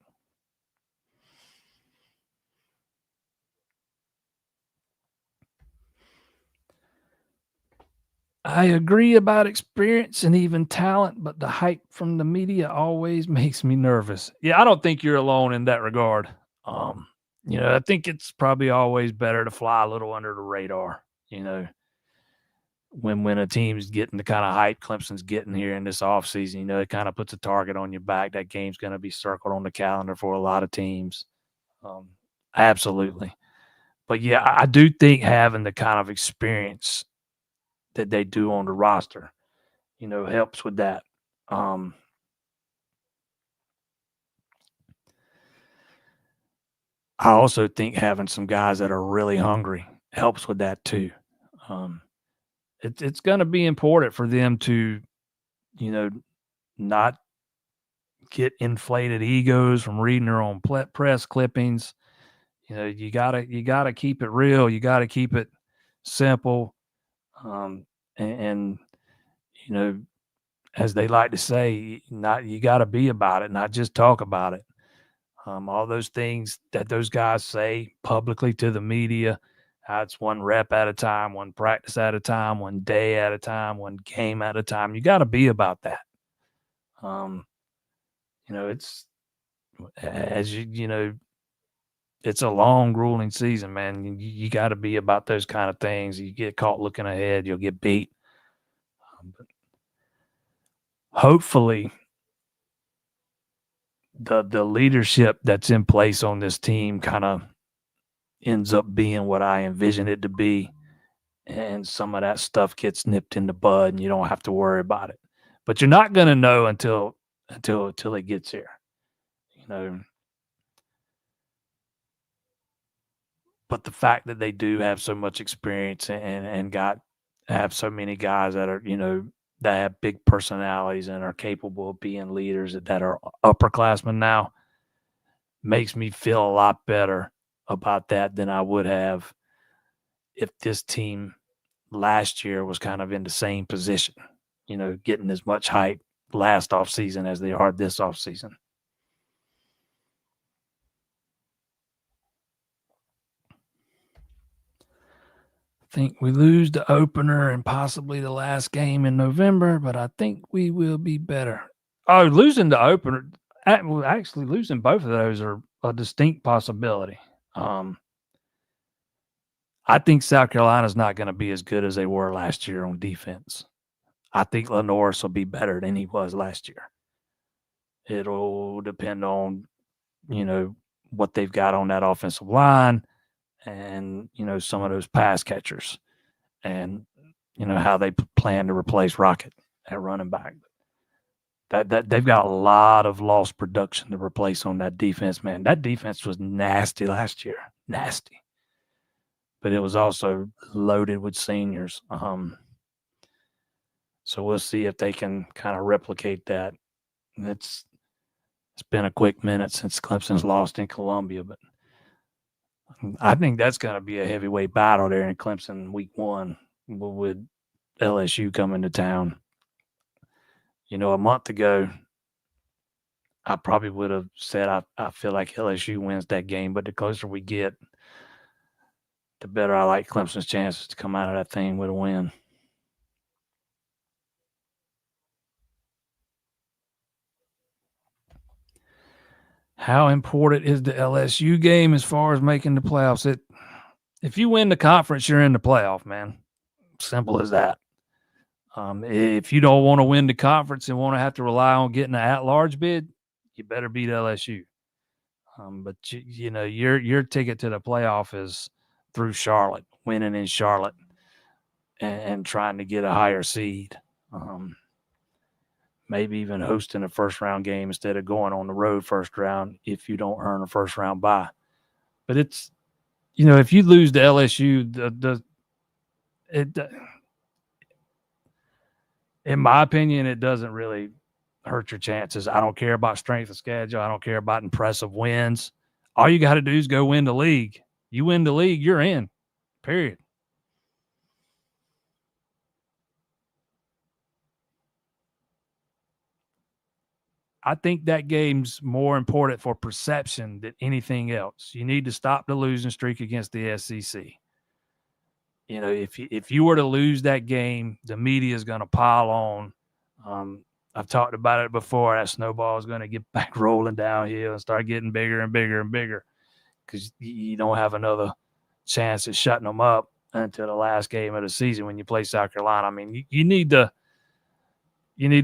I agree about experience and even talent, but the hype from the media always makes me nervous. Yeah, I don't think you're alone in that regard. I think it's probably always better to fly a little under the radar, when a team's getting the kind of hype Clemson's getting here in this offseason, it kind of puts a target on your back. That game's going to be circled on the calendar for a lot of teams. Absolutely. But yeah, I do think having the kind of experience that they do on the roster, helps with that. I also think having some guys that are really hungry helps with that too. Um, it's going to be important for them to, you know, not get inflated egos from reading their own press clippings. You gotta keep it real. You gotta keep it simple. And you know, as they like to say, not you got to be about it, not just talk about it. All those things that those guys say publicly to the media, it's one rep at a time, one practice at a time, one day at a time, one game at a time. You got to be about that. Um, it's as it's a long, grueling season, man. You got to be about those kind of things. You get caught looking ahead, you'll get beat. But hopefully, the leadership that's in place on this team kind of ends up being what I envision it to be, and some of that stuff gets nipped in the bud, and you don't have to worry about it. But you're not going to know until it gets here, you know. But the fact that they do have so much experience and have so many guys that are that have big personalities and are capable of being leaders that are upperclassmen now makes me feel a lot better about that than I would have if this team last year was kind of in the same position, getting as much hype last offseason as they are this offseason. I think we lose the opener and possibly the last game in November, but I think we will be better. Oh, losing the opener, actually losing both of those are a distinct possibility. I think South Carolina's not going to be as good as they were last year on defense. I think Lenoris will be better than he was last year. It'll depend on, what they've got on that offensive line and, some of those pass catchers and, how they plan to replace Rocket at running back. That they've got a lot of lost production to replace on that defense, man. That defense was nasty last year. Nasty. But it was also loaded with seniors. So we'll see if they can kind of replicate that. It's been a quick minute since Clemson's lost in Columbia, but I think that's going to be a heavyweight battle there in Clemson week 1 with LSU coming to town. A month ago, I probably would have said I feel like LSU wins that game, but the closer we get, the better I like Clemson's chances to come out of that thing with a win. How important is the LSU game as far as making the playoffs? If you win the conference, you're in the playoff, man. Simple as that. If you don't want to win the conference and want to have to rely on getting an at-large bid, you better beat LSU. But your ticket to the playoff is through Charlotte, winning in Charlotte, and trying to get a higher seed. Maybe even hosting a first-round game instead of going on the road first round if you don't earn a first-round bye. But it's, if you lose to LSU, in my opinion, it doesn't really hurt your chances. I don't care about strength of schedule. I don't care about impressive wins. All you got to do is go win the league. You win the league, you're in, period. I think that game's more important for perception than anything else. You need to stop the losing streak against the SEC. If you were to lose that game, the media is going to pile on. I've talked about it before. That snowball is going to get back rolling downhill and start getting bigger and bigger and bigger because you don't have another chance at shutting them up until the last game of the season when you play South Carolina. I mean, you need to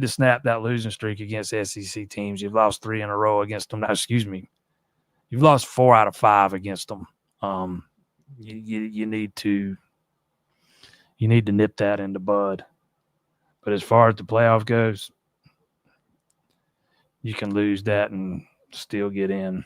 snap that losing streak against SEC teams. You've lost 3 in a row against them. Now, excuse me. You've lost 4 out of 5 against them. you need to nip that in the bud. But as far as the playoff goes, you can lose that and still get in.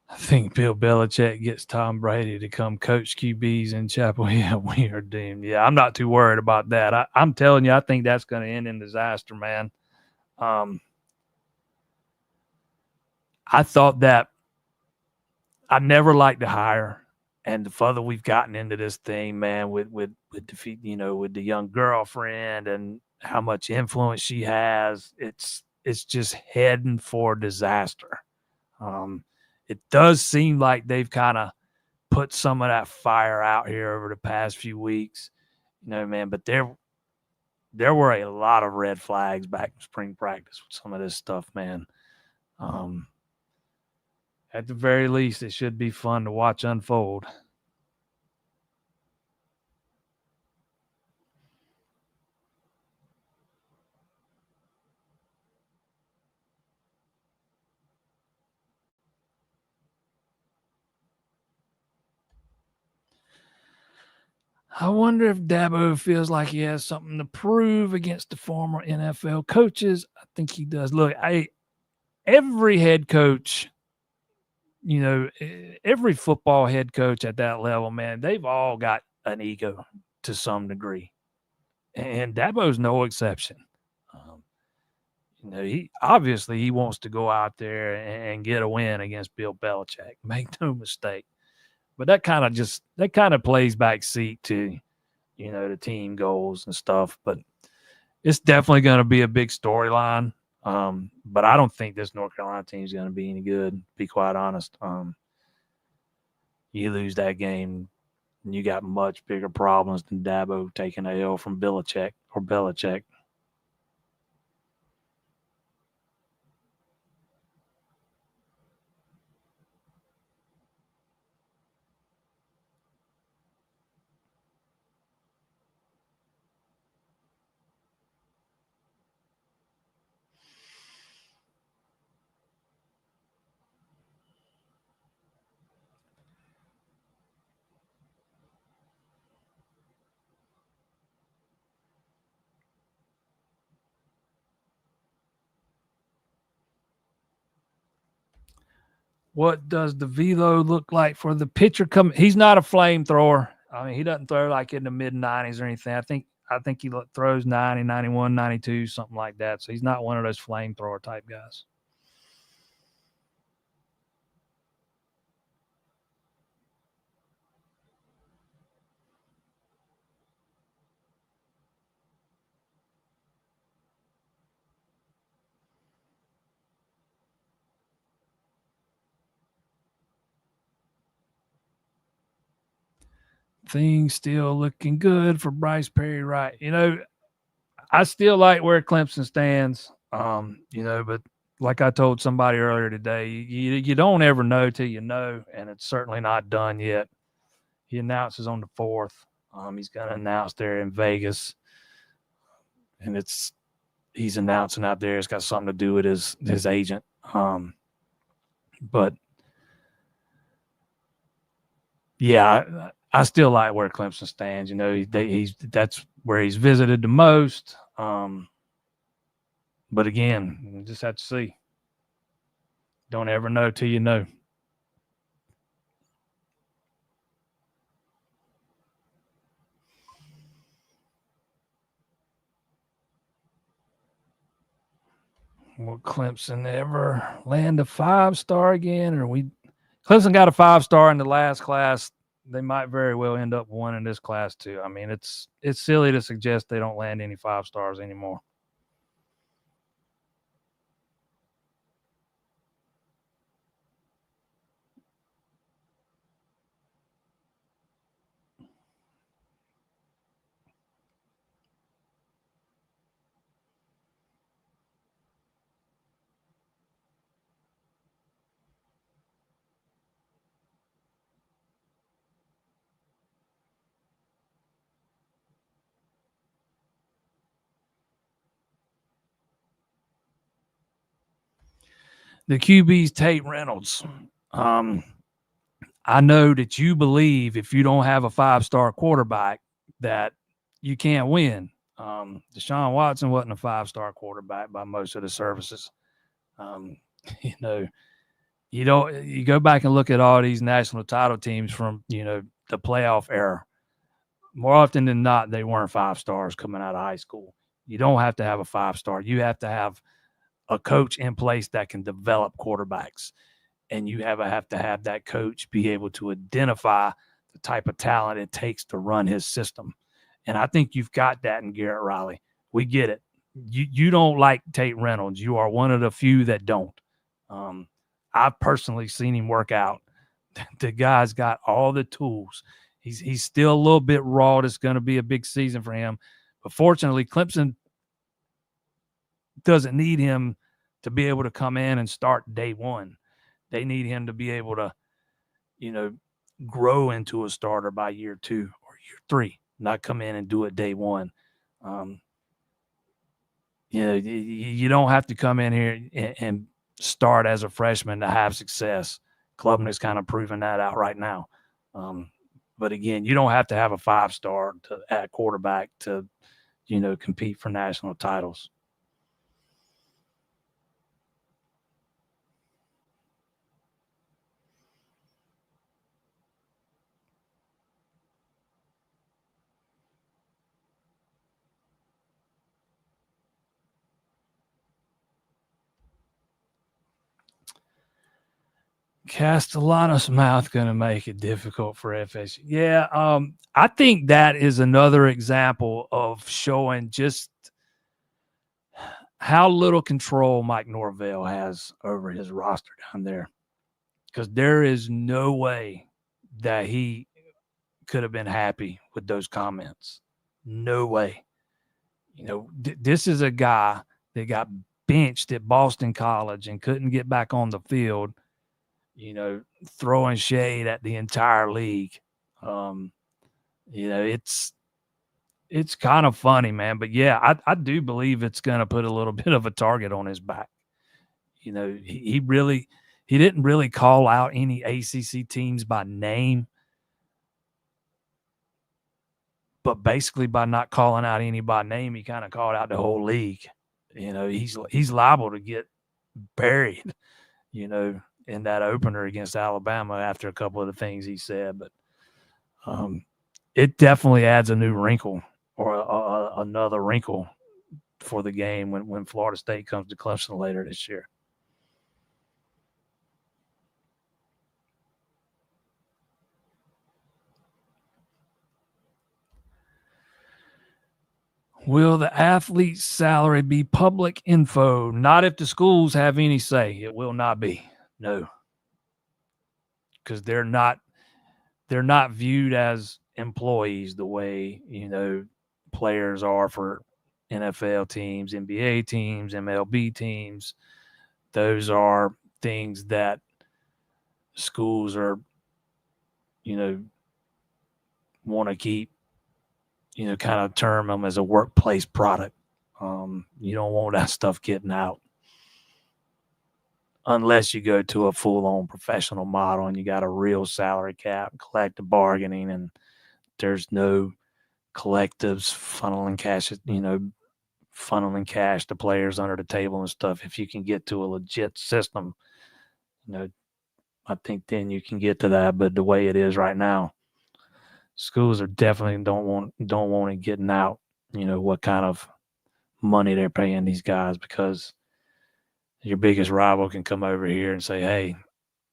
I think Bill Belichick gets Tom Brady to come coach QBs in Chapel Hill. We are doomed. Yeah, I'm not too worried about that. I'm telling you, I think that's going to end in disaster, man. I thought that I never liked to hire, and the further we've gotten into this thing, man, with defeat, with the young girlfriend and how much influence she has, it's just heading for disaster. It does seem like they've kind of put some of that fire out here over the past few weeks, man. But there were a lot of red flags back in spring practice with some of this stuff, man. At the very least, it should be fun to watch unfold. I wonder if Dabo feels like he has something to prove against the former NFL coaches. I think he does. Look, every head coach, every football head coach at that level, man, they've all got an ego to some degree, and Dabo's no exception. He wants to go out there and get a win against Bill Belichick. Make no mistake. But that kind of plays back seat to the team goals and stuff. But it's definitely going to be a big storyline. But I don't think this North Carolina team is going to be any good, to be quite honest. You lose that game, and you got much bigger problems than Dabo taking a L from Belichick. What does the velo look like for the pitcher coming? He's not a flamethrower. I mean, he doesn't throw like in the mid 90s or anything. I think he throws 90, 91, 92, something like that. So he's not one of those flamethrower type guys. Things still looking good for Bryce Perry, right? I still like where Clemson stands. But like I told somebody earlier today, you don't ever know till you know, and it's certainly not done yet. He announces on the 4th. He's going to announce there in Vegas, and he's announcing out there. It's got something to do with his agent. But yeah, I still like where Clemson stands. That's where he's visited the most. But again, you just have to see. Don't ever know till you know. Will Clemson ever land a 5-star again? Clemson got a 5-star in the last class. They might very well end up one in this class too. I mean, it's silly to suggest they don't land any 5-stars anymore. The QB's Tate Reynolds. I know that you believe if you don't have a 5-star quarterback that you can't win. Deshaun Watson wasn't a 5-star quarterback by most of the services. Um, you know, you go back and look at all these national title teams from, the playoff era. More often than not, they weren't 5-stars coming out of high school. You don't have to have a 5-star. You have to have a coach in place that can develop quarterbacks. And you have to have that coach be able to identify the type of talent it takes to run his system. And I think you've got that in Garrett Riley. We get it. You don't like Tate Reynolds. You are one of the few that don't. I've personally seen him work out. The guy's got all the tools. He's still a little bit raw. It's going to be a big season for him. But fortunately, Clemson doesn't need him to be able to come in and start day one. They need him to be able to, grow into a starter by year 2 or year 3, not come in and do it day one. You don't have to come in here and start as a freshman to have success. Klubnik is kind of proving that out right now. But again, you don't have to have a 5-star at quarterback to, compete for national titles. Castellanos mouth going to make it difficult for FSU. Yeah, I think that is another example of showing just how little control Mike Norvell has over his roster down there. Because there is no way that he could have been happy with those comments. No way. This is a guy that got benched at Boston College and couldn't get back on the field, throwing shade at the entire league. It's kind of funny, man. But yeah, I do believe it's going to put a little bit of a target on his back. He didn't really call out any ACC teams by name, but basically by not calling out any by name, he kind of called out the whole league. He's liable to get buried, in that opener against Alabama after a couple of the things he said. But it definitely adds a new wrinkle or another wrinkle for the game when Florida State comes to Clemson later this year. Will the athlete's salary be public info? Not if the schools have any say. It will not be. No. Because they're not viewed as employees the way, players are for NFL teams, NBA teams, MLB teams. Those are things that schools are, want to keep, kind of term them as a workplace product. You don't want that stuff getting out unless you go to a full-on professional model and you got a real salary cap, collective bargaining, and there's no collectives funneling cash to players under the table and stuff. If you can get to a legit system, I think then you can get to that. But the way it is right now, schools are definitely don't want it getting out, what kind of money they're paying these guys, because your biggest rival can come over here and say, hey,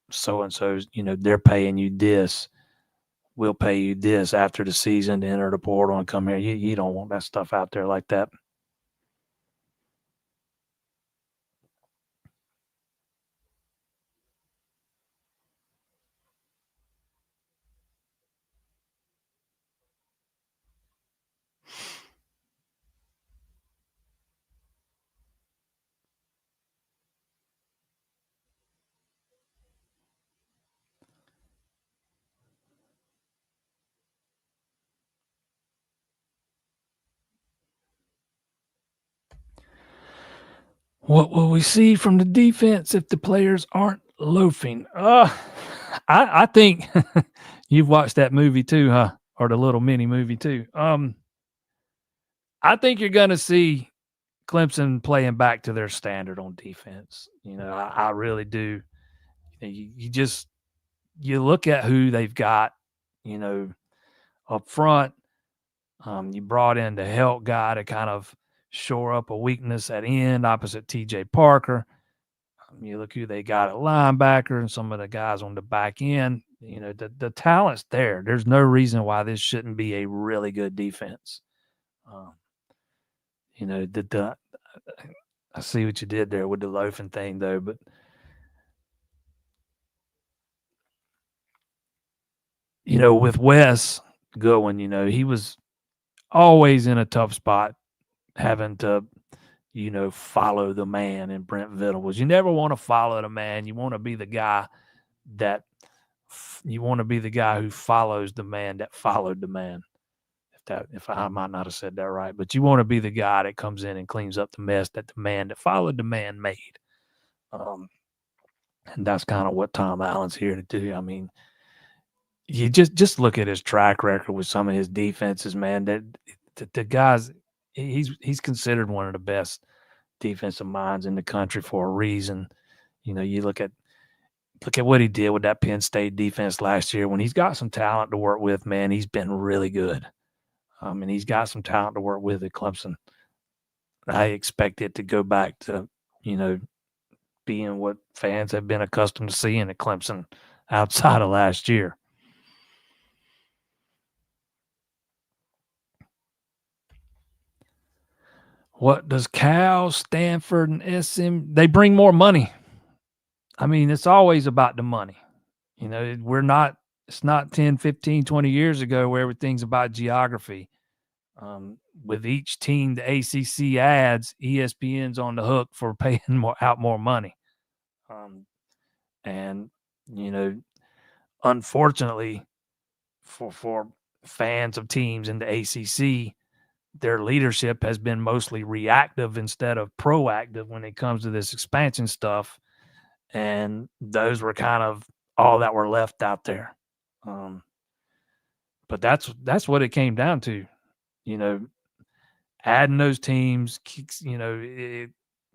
so-and-so's, they're paying you this. We'll pay you this after the season to enter the portal and come here. You don't want that stuff out there like that. What will we see from the defense if the players aren't loafing? I think you've watched that movie too, huh? Or the little mini movie too. I think you're gonna see Clemson playing back to their standard on defense. I really do. You just you look at who they've got, you know, up front. You brought in the help guy to kind of shore up a weakness at end opposite TJ Parker. You look who they got at linebacker and some of the guys on the back end. The talent's there. There's no reason why this shouldn't be a really good defense. Um, the I see what you did there with the loafing thing, though. But with Wes Goodwin, he was always in a tough spot, having to follow the man in Brent Venables. You never want to follow the man. You want to be the guy that who follows the man that followed the man. If I might not have said that right, but you want to be the guy that comes in and cleans up the mess that the man that followed the man made. And that's kind of what Tom Allen's here to do. I mean, you just look at his track record with some of his defenses, man. That the guys, he's considered one of the best defensive minds in the country for a reason. You look at what he did with that Penn State defense last year. When he's got some talent to work with, man, he's been really good. And he's got some talent to work with at Clemson. I expect it to go back to, being what fans have been accustomed to seeing at Clemson outside of last year. What does Cal, Stanford, and SM? They bring more money. I mean, it's always about the money. It's not 10, 15, 20 years ago where everything's about geography. With each team the ACC adds, ESPN's on the hook for paying more money. And unfortunately for fans of teams in the ACC, their leadership has been mostly reactive instead of proactive when it comes to this expansion stuff. And those were kind of all that were left out there. But that's what it came down to. Adding those teams, it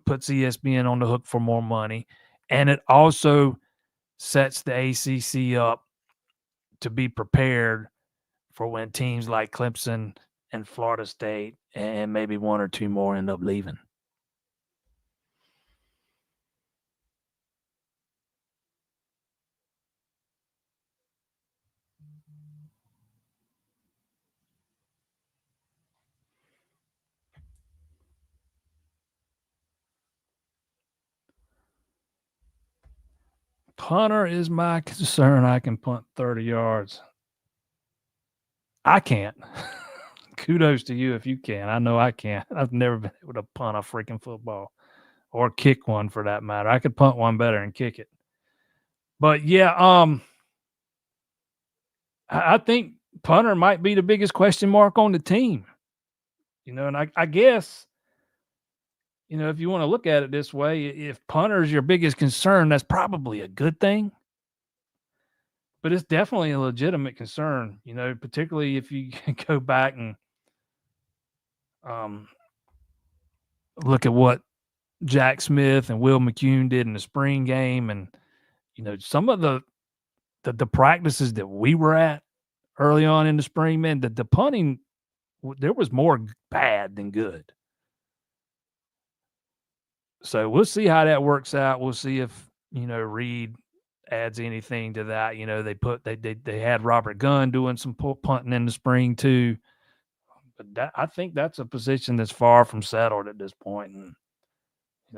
puts ESPN on the hook for more money. And it also sets the ACC up to be prepared for when teams like Clemson and Florida State and maybe one or two more end up leaving. Punter is my concern. I can punt 30 yards. I can't. Kudos to you if you can. I know I can't. I've never been able to punt a freaking football or kick one for that matter. I could punt one better and kick it. But yeah, I think punter might be the biggest question mark on the team. And I guess, if you want to look at it this way, if punter is your biggest concern, that's probably a good thing. But it's definitely a legitimate concern, particularly if you go back and look at what Jack Smith and Will McCune did in the spring game. And, some of the practices that we were at early on in the spring, man, the punting, there was more bad than good. So we'll see how that works out. We'll see if, Reed adds anything to that. They had Robert Gunn doing some punting in the spring too. But I think that's a position that's far from settled at this point. And,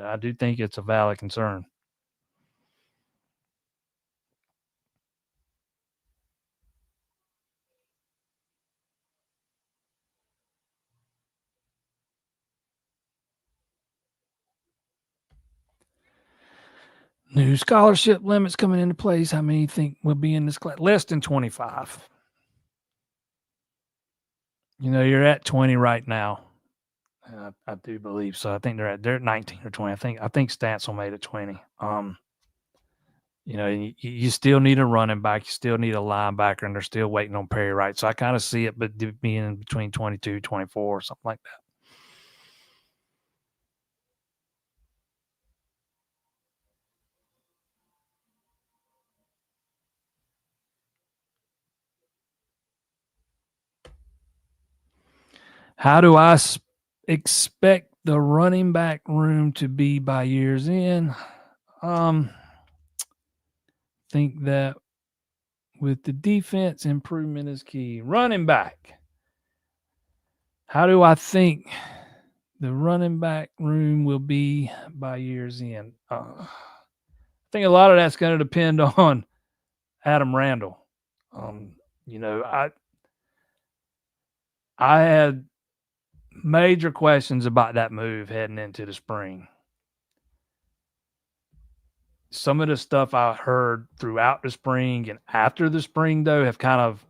I do think it's a valid concern. New scholarship limits coming into place. How many you think will be in this class? Less than 25. You're at 20 right now. I do believe so. I think they're at 19 or 20. I think Stansel made it 20. You still need a running back, you still need a linebacker, and they're still waiting on Perry Wright. So I kind of see it, but being between 22, 24, something like that. How do I expect the running back room to be by year's end? Think that with the defense, improvement is key. Running back. How do I think the running back room will be by year's end? I think a lot of that's going to depend on Adam Randall. Um, you know, I had major questions about that move heading into the spring. Some of the stuff I heard throughout the spring and after the spring, though, have kind of,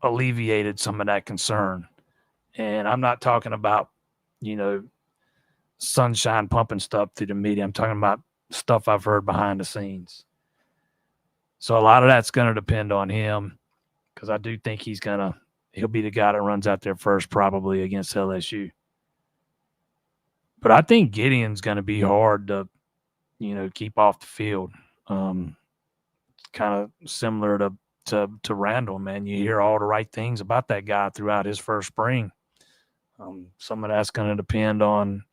alleviated some of that concern. And I'm not talking about, you know, sunshine pumping stuff through the media. I'm talking about stuff I've heard behind the scenes. So a lot of that's going to depend on him because I do think he'll be the guy that runs out there first, probably against LSU. But I think Gideon's going to be hard to, keep off the field. Kind of similar to Randall, man. You hear all the right things about that guy throughout his first spring. Some of that's going to depend on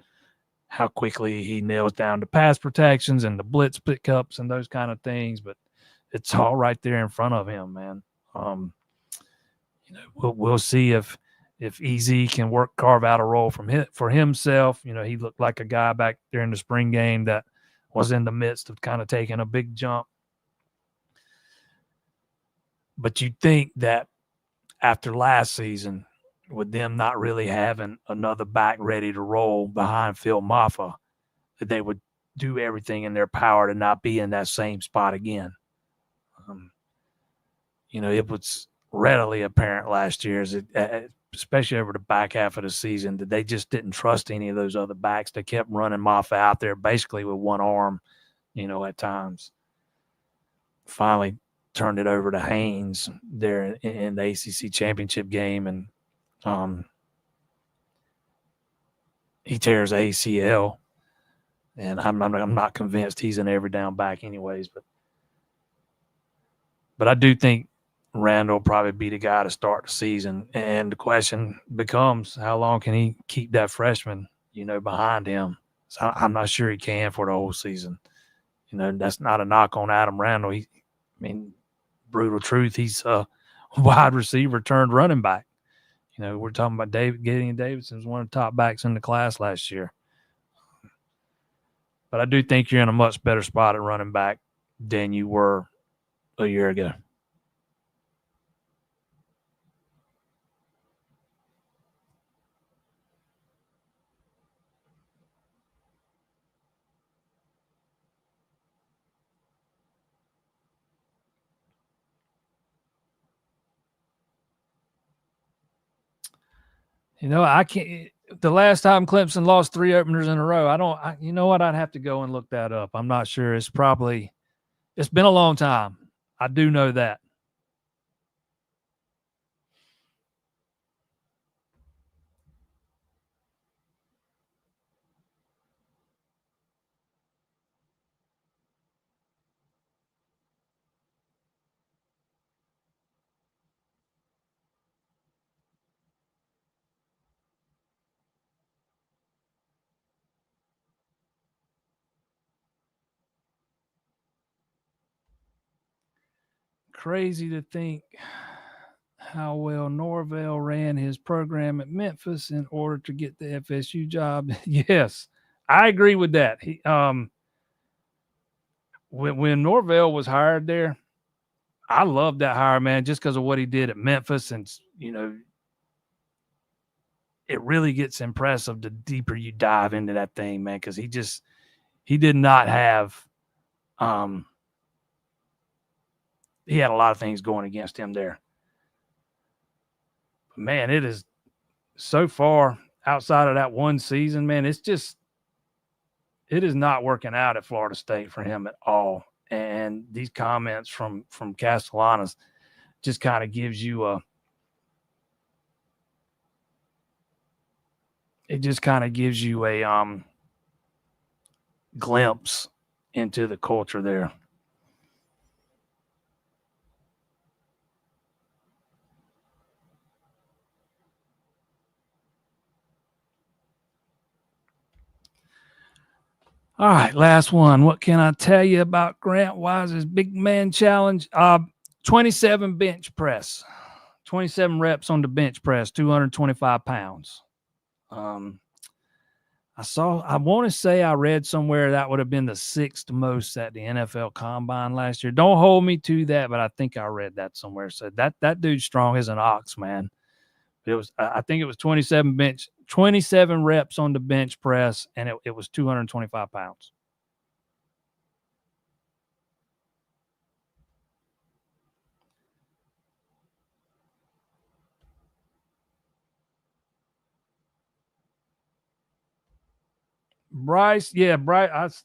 how quickly he nails down the pass protections and the blitz pickups and those kind of things. But it's all right there in front of him, man. We'll see if EZ can carve out a role for himself. He looked like a guy back there in the spring game that was in the midst of kind of taking a big jump. But you'd think that after last season, with them not really having another back ready to roll behind Phil Maffa, that they would do everything in their power to not be in that same spot again. It was readily apparent last year, especially over the back half of the season, that they just didn't trust any of those other backs. They kept running Maffa out there basically with one arm, at times. Finally turned it over to Haynes there in the ACC championship game, and he tears ACL, and I'm not convinced he's an every down back anyways. But I do think Randall will probably be the guy to start the season, and the question becomes how long can he keep that freshman, behind him? So I'm not sure he can for the whole season. That's not a knock on Adam Randall. Brutal truth, he's a wide receiver turned running back. We're talking about Gideon Davidson was one of the top backs in the class last year. But I do think you're in a much better spot at running back than you were a year ago. I can't. The last time Clemson lost 3 openers in a row, you know what? I'd have to go and look that up. I'm not sure. It's been a long time. I do know that. Crazy to think how well Norvell ran his program at Memphis in order to get the FSU job. Yes, I agree with that. When Norvell was hired there, I loved that hire, man, just because of what he did at Memphis. And, it really gets impressive the deeper you dive into that thing, man, because he did not have, he had a lot of things going against him there. But man, it is so far, outside of that one season, man, it is not working out at Florida State for him at all. And these comments from Castellanos just kind of gives you a glimpse into the culture there. All right, last one. What can I tell you about Grant Wise's big man challenge? 27 bench press, 27 reps on the bench press, 225 pounds. I want to say I read somewhere that would have been the 6th most at the NFL Combine last year. Don't hold me to that, but I think I read that somewhere. So that dude's strong as an ox, man. I think it was 27 reps on the bench press, and it was 225 pounds. Bryce, that's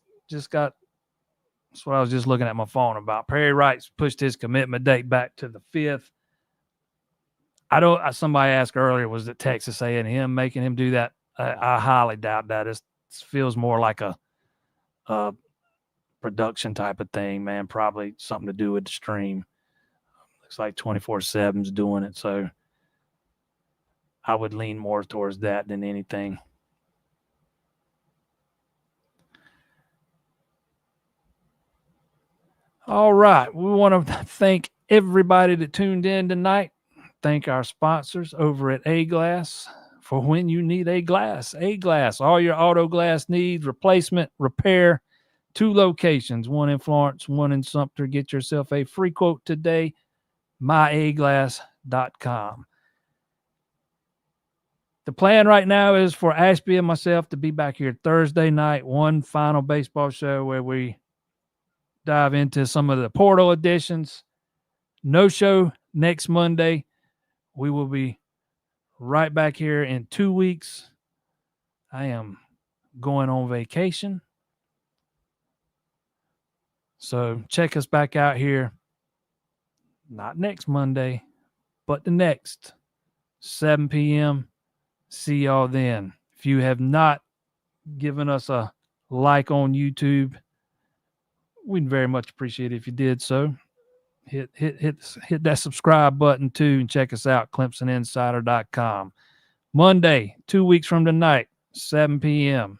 what I was just looking at my phone about. Perry Wright's pushed his commitment date back to the 5th. Somebody asked earlier, was it Texas A&M making him do that? I highly doubt that. It feels more like a production type of thing, man. Probably something to do with the stream. Looks like 24/7's doing it, so I would lean more towards that than anything. All right. We want to thank everybody that tuned in tonight. Thank our sponsors over at A-Glass for when you need a glass. A-Glass, all your auto glass needs, replacement, repair, 2 locations, one in Florence, one in Sumter. Get yourself a free quote today, myaglass.com. The plan right now is for Ashby and myself to be back here Thursday night, one final baseball show where we dive into some of the portal additions. No show next Monday. We will be right back here in 2 weeks. I am going on vacation. So check us back out here. Not next Monday, but the next 7 p.m. See y'all then. If you have not given us a like on YouTube, we'd very much appreciate it if you did so. Hit that subscribe button too, and check us out, ClemsonInsider.com. Monday, 2 weeks from tonight, 7 p.m.